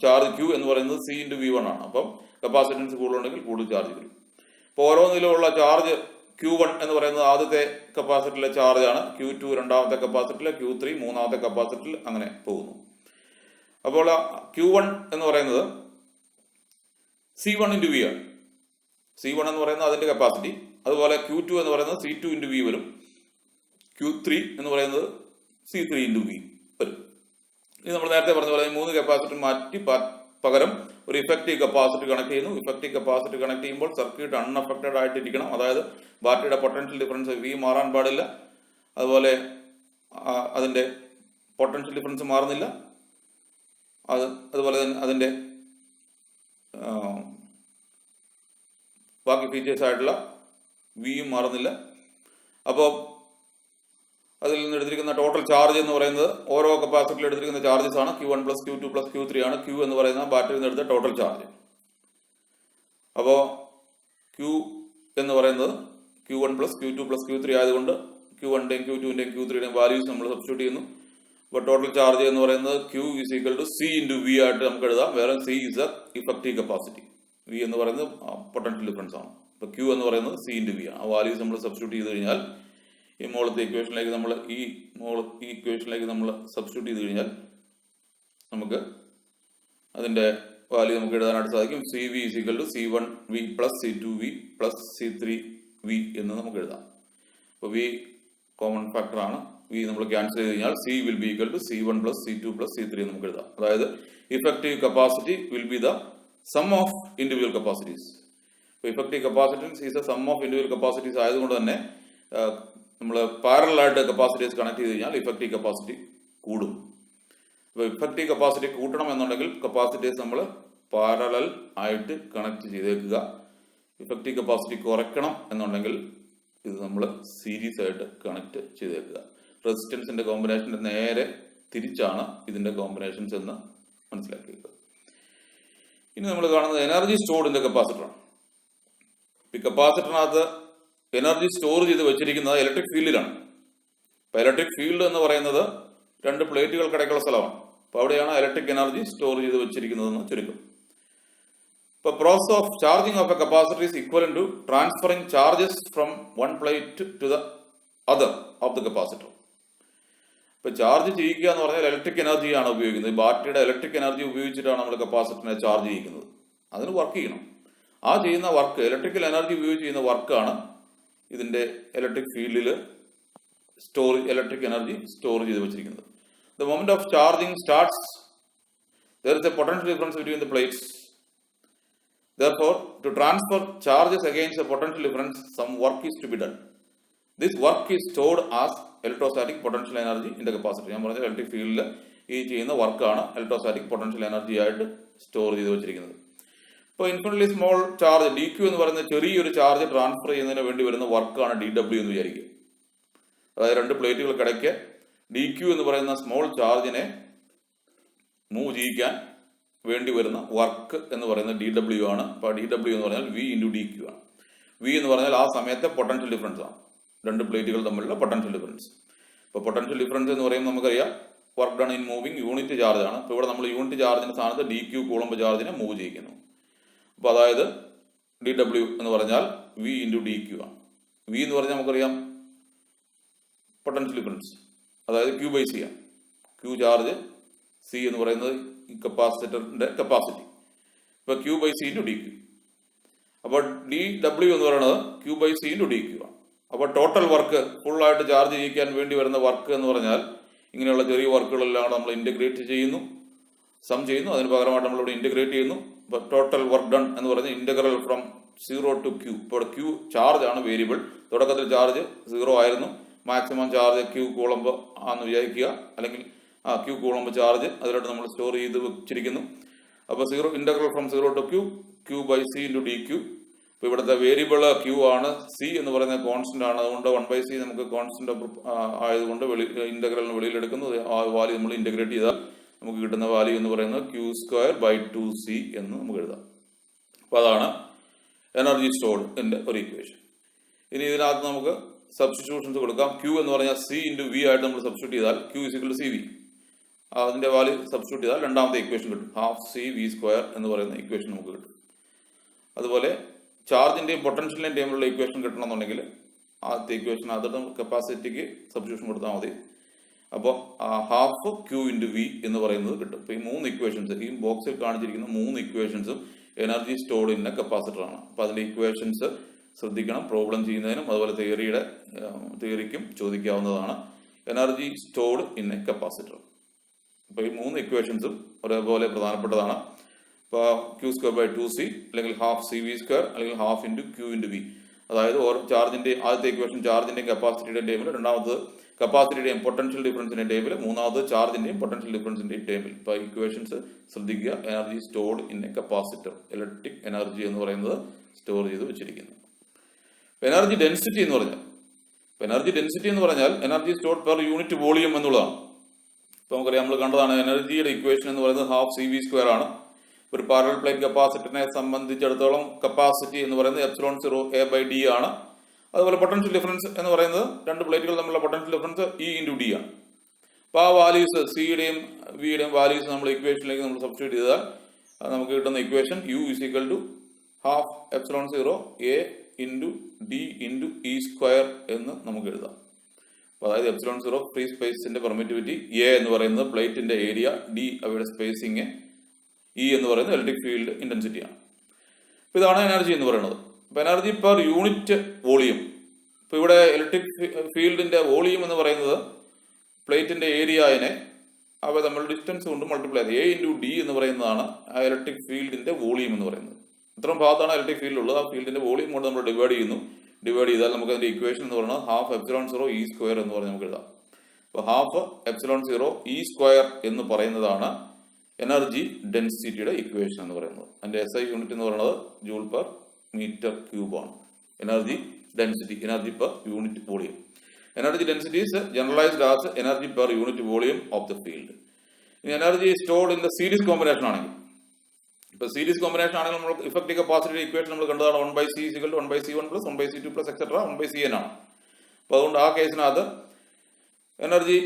ചാർജ് Q എന്ന് പറയുന്നത് C × V1 ആണ്. അപ്പം കപ്പാസിറ്റൻസ് കൂടുതലുണ്ടെങ്കിൽ കൂടുതൽ ചാർജ് വരും. ഇപ്പോൾ ഓരോന്നിലുള്ള ചാർജ് Q1 എന്ന് പറയുന്നത് ആദ്യത്തെ കപ്പാസിറ്ററിലെ ചാർജ് ആണ്, Q2 രണ്ടാമത്തെ കപ്പാസിറ്ററിൽ, Q3 മൂന്നാമത്തെ കപ്പാസിറ്ററിൽ, അങ്ങനെ പോകുന്നു. അപ്പോൾ Q1 എന്ന് പറയുന്നത് C1 × V ആണ്. C1 എന്ന് പറയുന്നത് അതിന്റെ കപ്പാസിറ്റി. അതുപോലെ Q2 എന്ന് പറയുന്നത് C2 × V വരും. Q3 എന്ന് പറയുന്നത് C3 × V വരും. ഇത് നമ്മൾ നേരത്തെ പറഞ്ഞ പോലെ 3 കപ്പാസിറ്റർ മാറ്റി പകരം ഒരു ഇഫക്റ്റീവ് കപ്പാസിറ്റി കണക്ട് ചെയ്യുന്നു. ഇഫക്റ്റീവ് കപ്പാസിറ്റി കണക്ട് ചെയ്യുമ്പോൾ സർക്യൂട്ട് അൺഅഫക്റ്റഡ് ആയിട്ടിരിക്കണം. അതായത് ബാറ്ററിയുടെ പൊട്ടൻഷ്യൽ ഡിഫറൻസ് V മാറാൻ പാടില്ല. അതുപോലെ അതിന്റെ പൊട്ടൻഷ്യൽ ഡിഫറൻസ് മാറുന്നില്ല. അതുപോലെ തന്നെ അതിന്റെ ബാക്കി ഫീച്ചേഴ്സ് ആയിട്ടുള്ള വിയും മാറുന്നില്ല. അപ്പോൾ അതിൽ നിന്ന് എടുത്തിരിക്കുന്ന ടോട്ടൽ ചാർജ് എന്ന് പറയുന്നത് ഓരോ കപ്പാസിറ്ററിൽ എടുത്തിരിക്കുന്ന ചാർജസ് ആണ്. Q1 plus Q2 plus Q3 ആണ്. Q എന്ന് പറയുന്ന ബാറ്ററിയിൽ നിന്ന് എടുത്ത ടോട്ടൽ ചാർജ്. അപ്പോൾ Q എന്ന് പറയുന്നത് Q1 plus Q2 plus Q3 ആയതുകൊണ്ട് Q1ന്റെയും Q2ന്റെയും Q3യുടെയും വാല്യൂസ് നമ്മൾ സബ്സ്റ്റിറ്റ്യൂട്ട് ചെയ്യുന്നു. അപ്പോൾ ടോട്ടൽ ചാർജ് എന്ന് പറയുന്നത് Q is equal to C × V ആയിട്ട് നമുക്ക് എഴുതാം. Where C is the effective capacity. V എന്ന് പറയുന്നത് പൊട്ടൻഷ്യൽ ഡിഫറൻസ് ആണ്. അപ്പോൾ Q എന്ന് പറയുന്നത് C × V ആണ്. ആ വാല്യൂസ് നമ്മൾ സബ്സ്റ്റിറ്റ്യൂട്ട് ചെയ്ത് കഴിഞ്ഞാൽ ഈ മുകളിലത്തെ ഇക്വേഷനിലേക്ക് നമ്മൾ ഇക്വേഷനിലേക്ക് നമ്മൾ സബ്സ്റ്റിറ്റ്യൂട്ട് ചെയ്ത് കഴിഞ്ഞാൽ നമുക്ക് അതിന്റെ വാല്യൂ നമുക്ക് എഴുതാനായിട്ട് സാധിക്കും. CV is equal to C1V plus C2V plus C3V എന്ന് നമുക്ക് എഴുതാം. അപ്പോൾ V കോമൺ ഫാക്ടർ ആണ്. V നമ്മൾ ക്യാൻസൽ ചെയ്ത് കഴിഞ്ഞാൽ C will be equal to C1 plus C2 plus C3 എന്ന് നമുക്ക് എഴുതാം. അതായത് effective capacity will be the sum of individual capacities. Effective capacitance is a sum of individual capacities ആയതുകൊണ്ട് തന്നെ നമ്മൾ പാരലായിട്ട് കപ്പാസിറ്റീസ് കണക്ട് ചെയ്ത് കഴിഞ്ഞാൽ ഇഫക്റ്റീവ് കപ്പാസിറ്റി കൂടും. അപ്പോൾ ഇഫക്റ്റീവ് കപ്പാസിറ്റി കൂട്ടണം എന്നുണ്ടെങ്കിൽ കപ്പാസിറ്റീസ് നമ്മൾ പാരലൽ ആയിട്ട് കണക്ട് ചെയ്തേക്കുക. ഇഫക്റ്റീവ് കപ്പാസിറ്റി കുറയ്ക്കണം എന്നുണ്ടെങ്കിൽ ഇത് നമ്മൾ സീരീസ് ആയിട്ട് കണക്ട് ചെയ്തേക്കുക. റെസിസ്റ്റൻസിന്റെ കോമ്പിനേഷന്റെ നേരെ തിരിച്ചാണ് ഇതിന്റെ കോമ്പിനേഷൻസ് എന്ന് മനസ്സിലാക്കിയത്. ഇനി നമ്മൾ കാണുന്നത് എനർജി സ്റ്റോർഡ് ഇൻ ദ കപ്പാസിറ്ററാണ്. ഈ കപ്പാസിറ്ററിനകത്ത് എനർജി സ്റ്റോർ ചെയ്ത് വെച്ചിരിക്കുന്നത് ഇലക്ട്രിക് ഫീൽഡിലാണ്. ഇപ്പൊ ഇലക്ട്രിക് ഫീൽഡ് എന്ന് പറയുന്നത് രണ്ട് പ്ലേറ്റുകൾക്കിടയ്ക്കുള്ള സ്ഥലമാണ്. അപ്പൊ അവിടെയാണ് ഇലക്ട്രിക് എനർജി സ്റ്റോർ ചെയ്ത് വെച്ചിരിക്കുന്നതെന്ന് ചുരുക്കം. ഇപ്പൊ process of charging of a capacitor is equal to transferring charges from one plate to the other of the capacitor. ഇപ്പൊ ചാർജ് ചെയ്യിക്കുക എന്ന് പറഞ്ഞാൽ ഇലക്ട്രിക് എനർജിയാണ് ഉപയോഗിക്കുന്നത്. ബാറ്ററിയുടെ ഇലക്ട്രിക് എനർജി ഉപയോഗിച്ചിട്ടാണ് നമ്മൾ കപ്പാസിറ്ററിനെ ചാർജ് ചെയ്യിക്കുന്നത്. അതിന് വർക്ക് ചെയ്യണം. ആ ചെയ്യുന്ന വർക്ക്, ഇലക്ട്രിക്കൽ എനർജി ഉപയോഗിച്ച് ചെയ്യുന്ന വർക്കാണ് ഇതിന്റെ ഇലക്ട്രിക് ഫീൽഡിൽ ഇലക്ട്രിക് എനർജി സ്റ്റോർ ചെയ്ത് വെച്ചിരിക്കുന്നത്. The moment of charging starts, there is a potential difference between the plates. Therefore, to transfer charges against a potential difference, some work is to be done. This work is stored as electrostatic potential energy in the capacitor. ഞാൻ പറഞ്ഞ electric ഫീൽഡിൽ ഈ ചെയ്യുന്ന വർക്കാണ് electrostatic potential energy ആയിട്ട് store ചെയ്ത് വെച്ചിരിക്കുന്നത്. ഇപ്പോൾ infinitely small charge D Q എന്ന് പറയുന്ന ചെറിയൊരു ചാർജ് ട്രാൻസ്ഫർ ചെയ്യുന്നതിന് വേണ്ടി വരുന്ന വർക്കാണ് ഡി ഡബ്ല്യു എന്ന് വിചാരിക്കുക. അതായത് രണ്ട് പ്ലേറ്റുകൾക്കിടയ്ക്ക് ഡി ക്യൂ എന്ന് പറയുന്ന സ്മോൾ ചാർജിനെ മൂവ് ചെയ്യിക്കാൻ വേണ്ടി വരുന്ന വർക്ക് എന്ന് പറയുന്നത് ഡി ഡബ്ല്യു ആണ്. അപ്പോൾ ഡി ഡബ്ല്യു എന്ന് പറഞ്ഞാൽ വി ഇൻറ്റു ഡി ക്യൂ ആണ്. വി എന്ന് പറഞ്ഞാൽ ആ സമയത്തെ പൊട്ടൻഷ്യൽ ഡിഫറൻസ് ആണ്, രണ്ട് പ്ലേറ്റുകൾ തമ്മിലുള്ള പൊട്ടൻഷ്യൽ ഡിഫറൻസ്. ഇപ്പോൾ പൊട്ടൻഷ്യൽ ഡിഫറൻസ് എന്ന് പറയുമ്പോൾ നമുക്കറിയാം work done in moving unit charge ആണ്. ഇപ്പോൾ ഇവിടെ നമ്മൾ യൂണിറ്റ് ചാർജിന്റെ സ്ഥാനത്ത് ഡി ക്യൂ കൂളംബ് ചാർജിനെ മൂവ് ചെയ്യിക്കുന്നു. അപ്പോൾ അതായത് ഡി ഡബ്ല്യു എന്ന് പറഞ്ഞാൽ വി ഇൻറ്റു ഡി ക്യൂ ആണ്. വി എന്ന് പറഞ്ഞാൽ നമുക്കറിയാം പൊട്ടൻഷ്യൽ ഡിഫറൻസ്, അതായത് ക്യൂ ബൈ സി ആണ്. ക്യൂ ചാർജ്, സി എന്ന് പറയുന്നത് ഈ കപ്പാസിറ്ററിന്റെ കപ്പാസിറ്റി. ഇപ്പൊ Q by C into D Q. അപ്പോൾ ഡി ഡബ്ല്യു എന്ന് പറയുന്നത് Q by C into D Q ആണ്. അപ്പോൾ ടോട്ടൽ വർക്ക് ഫുള്ളായിട്ട് ചാർജ് ചെയ്യിക്കാൻ വേണ്ടി വരുന്ന വർക്ക് എന്ന് പറഞ്ഞാൽ ഇങ്ങനെയുള്ള ചെറിയ വർക്കുകളെല്ലാം നമ്മൾ ഇന്റഗ്രേറ്റ് ചെയ്യുന്നു, സം ചെയ്യുന്നു. അതിന് പകരമായിട്ട് നമ്മളിവിടെ ഇന്റഗ്രേറ്റ് ചെയ്യുന്നു. ടോട്ടൽ വർക്ക് ഡൺ എന്ന് പറഞ്ഞാൽ ഇന്റഗ്രൽ ഫ്രം 0 to Q. ഇപ്പോൾ ക്യൂ ചാർജ് ആണ് വേരിയബിൾ. തുടക്കത്തിൽ ചാർജ് 0 ആയിരുന്നു. മാക്സിമം ചാർജ് ക്യൂ കൂളംബ് ആണെന്ന് വിചാരിക്കുക, അല്ലെങ്കിൽ ക്യൂ കൂളംബ് ചാർജ് അതിലോട്ട് നമ്മൾ സ്റ്റോർ ചെയ്ത് വെച്ചിരിക്കുന്നു. അപ്പോൾ integral from 0 to Q, Q by C into D Q. ഇപ്പോൾ ഇവിടുത്തെ വേരിയബിൾ ക്യൂ ആണ്, സി എന്ന് പറയുന്നത് കോൺസ്റ്റന്റ് ആണ്. അതുകൊണ്ട് 1/c നമുക്ക് കോൺസ്റ്റന്റ് ആയതുകൊണ്ട് ഇന്റഗ്രലിന് വെളിയിലെടുക്കുന്നു. ആ വാല്യൂ നമ്മൾ ഇന്റഗ്രേറ്റ് ചെയ്താൽ നമുക്ക് കിട്ടുന്ന വാല്യൂ എന്ന് പറയുന്നത് Q²/2c എന്ന് നമുക്ക് എഴുതാം. അപ്പോൾ അതാണ് എനർജി സ്റ്റോർഡ് എൻ്റെ ഒരു ഇക്വേഷൻ. ഇനി ഇതിനകത്ത് നമുക്ക് സബ്സ്റ്റിറ്റ്യൂഷൻസ് കൊടുക്കാം. ക്യൂ എന്ന് പറഞ്ഞാൽ സി ഇൻറ്റു വി ആയിട്ട് നമ്മൾ സബ്സ്റ്റിറ്റ്യൂട്ട് ചെയ്താൽ Q is equal to C V, അതിന്റെ വാല്യൂ സബ്സ്റ്റിറ്റ്യൂട്ട് ചെയ്താൽ രണ്ടാമത്തെ ഇക്വേഷൻ കിട്ടും. ½ എന്ന് പറയുന്ന ഇക്വേഷൻ നമുക്ക് കിട്ടും. അതുപോലെ ചാർജിന്റെയും പൊട്ടൻഷ്യലിന്റെയും ടൈമിലുള്ള ഇക്വേഷൻ കിട്ടണമെന്നുണ്ടെങ്കിൽ ആദ്യത്തെ ഇക്വേഷൻ അതിന് കപ്പാസിറ്റിക്ക് സബ്സ്റ്റിറ്റ്യൂഷൻ കൊടുത്താൽ മതി. അപ്പോൾ ½ Q ഇൻറ്റു വി എന്ന് പറയുന്നത് കിട്ടും. അപ്പോൾ ഈ 3 ഇക്വേഷൻസ്, ഈ ബോക്സിൽ കാണിച്ചിരിക്കുന്ന 3 ഇക്വേഷൻസും energy stored in a capacitor ആണ്. അപ്പോൾ അതിന്റെ ഇക്വേഷൻസ് ശ്രദ്ധിക്കണം. പ്രോബ്ലം ചെയ്യുന്നതിനും അതുപോലെ തിയറിക്കും ചോദിക്കാവുന്നതാണ്. Energy stored in a capacitor. അപ്പോൾ ഈ 3 ഇക്വേഷൻസും ഒരേപോലെ പ്രധാനപ്പെട്ടതാണ്. ഇപ്പോൾ Q²/2c അല്ലെങ്കിൽ ½ CV², അല്ലെങ്കിൽ ½ ഇൻറ്റു Q ഇൻറ്റു വി. അതായത് ചാർജിന്റെ ആദ്യത്തെ ഇക്വേഷൻ ചാർജിന്റെയും കപ്പാസിറ്റിയുടെയും ടൈമിൽ, രണ്ടാമത് കപ്പാസിറ്റിയുടെയും പൊട്ടൻഷ്യൽ ഡിഫറൻസിന്റെയും ടൈമിൽ, മൂന്നാമത് ചാർജിന്റെയും പൊട്ടൻഷ്യൽ ഡിഫറൻസിന്റെയും ടൈമിൽ. ഇപ്പോൾ ഇക്വേഷൻസ് ശ്രദ്ധിക്കുക. Energy stored in a capacitor, electric energy എന്ന് പറയുന്നത് സ്റ്റോർ ചെയ്ത് വെച്ചിരിക്കുന്നു. എനർജി ഡെൻസിറ്റി എന്ന് പറഞ്ഞാൽ energy stored per unit volume എന്നുള്ളതാണ്. ഇപ്പൊ നമുക്കറിയാം, നമ്മൾ കണ്ടതാണ് എനർജിയുടെ ഇക്വേഷൻ എന്ന് പറയുന്നത് ½ CV² ആണ്. ഒരു പാരലൽ പ്ലേറ്റ് കപ്പാസിറ്ററിനെ സംബന്ധിച്ചിടത്തോളം കപ്പാസിറ്റി എന്ന് പറയുന്നത് ε0 A/d ആണ്. അതുപോലെ പൊട്ടൻഷ്യൽ ഡിഫറൻസ് എന്ന് പറയുന്നത് രണ്ട് പ്ലേറ്റുകൾ തമ്മിലുള്ള potential difference E into D ആണ്. അപ്പോൾ ആ വാല്യൂസ് സിയുടെയും വിയുടെയും വാല്യൂസ് നമ്മൾ ഇക്വേഷനിലേക്ക് നമ്മൾ സബ്സ്റ്റിറ്റ്യൂട്ട് ചെയ്താൽ നമുക്ക് കിട്ടുന്ന equation U = ½ ε0 A into D into E² എന്ന് നമുക്ക് എഴുതാം. അതായത് ε0 ഫ്രീ സ്പേസിന്റെ പെർമിറ്റിവിറ്റി, എ എന്ന് പറയുന്നത് പ്ലേറ്റിന്റെ ഏരിയ, ഡി അവയുടെ സ്പേസിങ്, ഇ എന്ന് പറയുന്നത് ഇലക്ട്രിക് ഫീൽഡ് ഇന്റൻസിറ്റി ആണ്. അപ്പോൾ ഇതാണ് എനർജി എന്ന് പറയുന്നത്. അപ്പോൾ എനർജി പെർ യൂണിറ്റ് വോളിയം. ഇപ്പോൾ ഇവിടെ ഇലക്ട്രിക് ഫീൽഡിന്റെ വോളിയം എന്ന് പറയുന്നത് പ്ലേറ്റിന്റെ ഏരിയനെ അവ നമ്മൾ ഡിസ്റ്റൻസ് കൊണ്ട് മൾട്ടിപ്ലൈ ചെയ്ത് A ഇൻറ്റു ഡി എന്ന് പറയുന്നതാണ് ആ ഇലക്ട്രിക് ഫീൽഡിന്റെ വോളിയം എന്ന് പറയുന്നത്. ഇത്രയും ഭാഗത്താണ് ഇലക്ട്രിക് ഫീൽഡ് ഉള്ളത്. ആ ഫീൽഡിന്റെ വോളിയം കൊണ്ട് നമ്മൾ ഡിവൈഡ് ചെയ്താൽ നമുക്ക് അതിന്റെ ഇക്വേഷൻ എന്ന് പറയുന്നത് ഹാഫ് എപ്സിലോൺ 0 E സ്ക്വയർ എന്ന് പറഞ്ഞ് നമുക്ക് എഴുതാം. അപ്പോൾ ഹാഫ് എപ്സിലോൺ 0 E സ്ക്വയർ എന്ന് പറയുന്നതാണ് എനർജി ഡെൻസിറ്റിയുടെ ഇക്വേഷൻ എന്ന് പറയുന്നത്. അതിന്റെ SI യൂണിറ്റ് എന്ന് പറയുന്നത് ജൂൾ പെർ മീറ്റർ ക്യൂബ് ആണ്. Energy density, energy per unit volume. Energy density is generalized as energy per unit volume of the field. ഇനി energy stored in the series combination ആണെങ്കിൽ, ഇപ്പൊ series combination ആണെങ്കിൽ നമ്മൾ effective capacity equation നമ്മൾ കണ്ടതാണ് 1/C = 1/C1 + 1/C2 + etcetera 1/Cn ആണ്. അപ്പൊ അതുകൊണ്ട് ആ കേസിനകത്ത് energy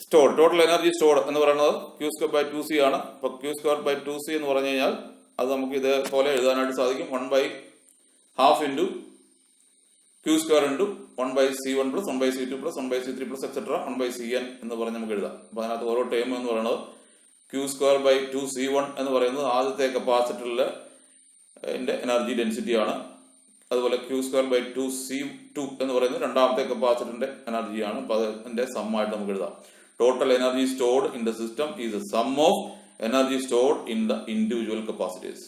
stored, total energy stored എന്ന് പറയുന്നത് Q²/2C ആണ്. അപ്പൊ Q²/2C എന്ന് പറഞ്ഞു കഴിഞ്ഞാൽ അത് നമുക്ക് ഇതേപോലെ എഴുതാനായിട്ട് സാധിക്കും. 1/2 Q² × 1/C1 + 1/C2 + 1/C3 + etcetera 1/Cn എന്ന് പറഞ്ഞ് നമുക്ക് എഴുതാം. അപ്പൊ അതിനകത്ത് ഓരോ ടേം എന്ന് പറയുന്നത് Q²/2C1 എന്ന് പറയുന്നത് ആദ്യത്തെ കപ്പാസിറ്ററിലെ എനർജി ഡെൻസിറ്റി ആണ്. അതുപോലെ Q²/2C2 എന്ന് പറയുന്നത് രണ്ടാമത്തെ കപ്പാസിറ്ററിന്റെ എനർജിയാണ്. അപ്പൊ അതിന്റെ സമ്മായിട്ട് നമുക്ക് എഴുതാം. Total energy stored in the system is the sum of energy stored in the individual capacities.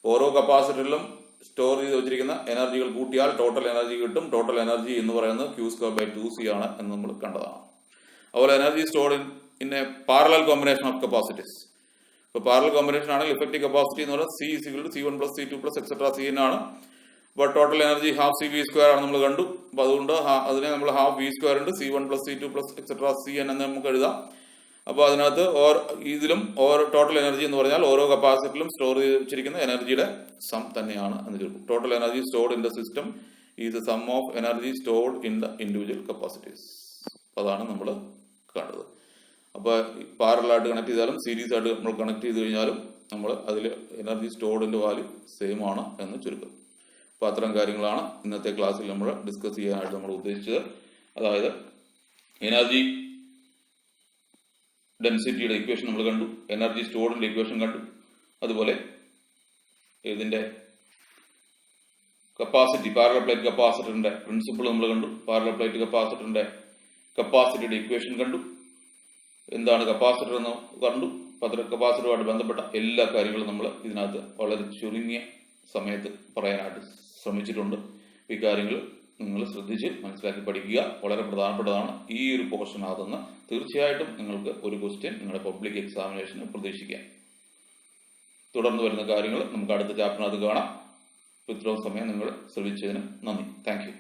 ഓരോ കപ്പാസിറ്ററിലും സ്റ്റോർ ചെയ്ത് വെച്ചിരിക്കുന്ന എനർജികൾ കൂട്ടിയാൽ ടോട്ടൽ എനർജി കിട്ടും. ടോട്ടൽ എനർജി എന്ന് പറയുന്നത് Q²/2C ആണ് എന്ന് നമ്മൾ കണ്ടതാണ്. അതുപോലെ energy stored in A parallel combination of capacities. ഇപ്പൊ പാരലൽ കോമ്പിനേഷൻ ആണെങ്കിൽ ഇഫക്റ്റീവ് കപ്പാസിറ്റി എന്ന് പറയുന്നത് C = C1 + C2 + etcetera Cn ആണ്. അപ്പോൾ ടോട്ടൽ എനർജി ½ CV² ആണ് നമ്മൾ കണ്ടു. അപ്പൊ അതുകൊണ്ട് അതിനെ നമ്മൾ ½ V² ഉണ്ട് C1 + C2 + എക്സെട്ര Cn എന്ന് നമുക്ക് എഴുതാം. അപ്പോൾ അതിനകത്ത് ഇതിലും ടോട്ടൽ എനർജി എന്ന് പറഞ്ഞാൽ ഓരോ കപ്പാസിറ്ററിലും സ്റ്റോർ ചെയ്ത് വെച്ചിരിക്കുന്ന എനർജിയുടെ സം തന്നെയാണ് എന്ന് ചുരുക്കും. Total energy stored in the system is the sum of energy stored in the individual capacities. അതാണ് നമ്മൾ കണ്ടത്. അപ്പോൾ പാരലായിട്ട് കണക്ട് ചെയ്താലും സീരീസ് ആയിട്ട് നമ്മൾ കണക്ട് ചെയ്ത് കഴിഞ്ഞാലും നമ്മൾ അതിൽ എനർജി സ്റ്റോർഡിന്റെ വാല്യൂ സെയിം ആണ് എന്ന് ചുരുക്കം. അപ്പോൾ അത്തരം കാര്യങ്ങളാണ് ഇന്നത്തെ ക്ലാസ്സിൽ നമ്മൾ ഡിസ്കസ് ചെയ്യാനായിട്ട് നമ്മൾ ഉദ്ദേശിച്ചത്. അതായത് എനർജി ഡെൻസിറ്റിയുടെ ഇക്വേഷൻ നമ്മൾ കണ്ടു, എനർജി സ്റ്റോർഡിന്റെ ഇക്വേഷൻ കണ്ടു, അതുപോലെ ഇതിന്റെ കപ്പാസിറ്റി പാരലൽ പ്ലേറ്റ് കപ്പാസിറ്ററിന്റെ പ്രിൻസിപ്പിൾ നമ്മൾ കണ്ടു, പാരലൽ പ്ലേറ്റ് കപ്പാസിറ്ററിന്റെ കപ്പാസിറ്റിയുടെ ഇക്വേഷൻ കണ്ടു, എന്താണ് കപ്പാസിറ്റർ എന്ന് കണ്ടു. കപ്പാസിറ്ററുമായിട്ട് ബന്ധപ്പെട്ട എല്ലാ കാര്യങ്ങളും നമ്മൾ ഇതിനകത്ത് വളരെ ചുരുങ്ങിയ സമയത്ത് പറയാനായിട്ട് ശ്രമിച്ചിട്ടുണ്ട്. ഈ കാര്യങ്ങൾ നിങ്ങൾ ശ്രദ്ധിച്ച് മനസ്സിലാക്കി പഠിക്കുക. വളരെ പ്രധാനപ്പെട്ടതാണ്. ഈ ഒരു പോർഷനകത്തുനിന്ന് തീർച്ചയായിട്ടും നിങ്ങൾക്ക് ഒരു ക്വസ്റ്റ്യൻ നിങ്ങളുടെ പബ്ലിക് എക്സാമിനേഷന് പ്രതീക്ഷിക്കാം. തുടർന്ന് വരുന്ന കാര്യങ്ങൾ നമുക്ക് അടുത്ത ചാപ്റ്ററിനകത്ത് കാണാം. ഇത്രയും സമയം നിങ്ങൾ ശ്രമിച്ചതിന് നന്ദി. Thank you.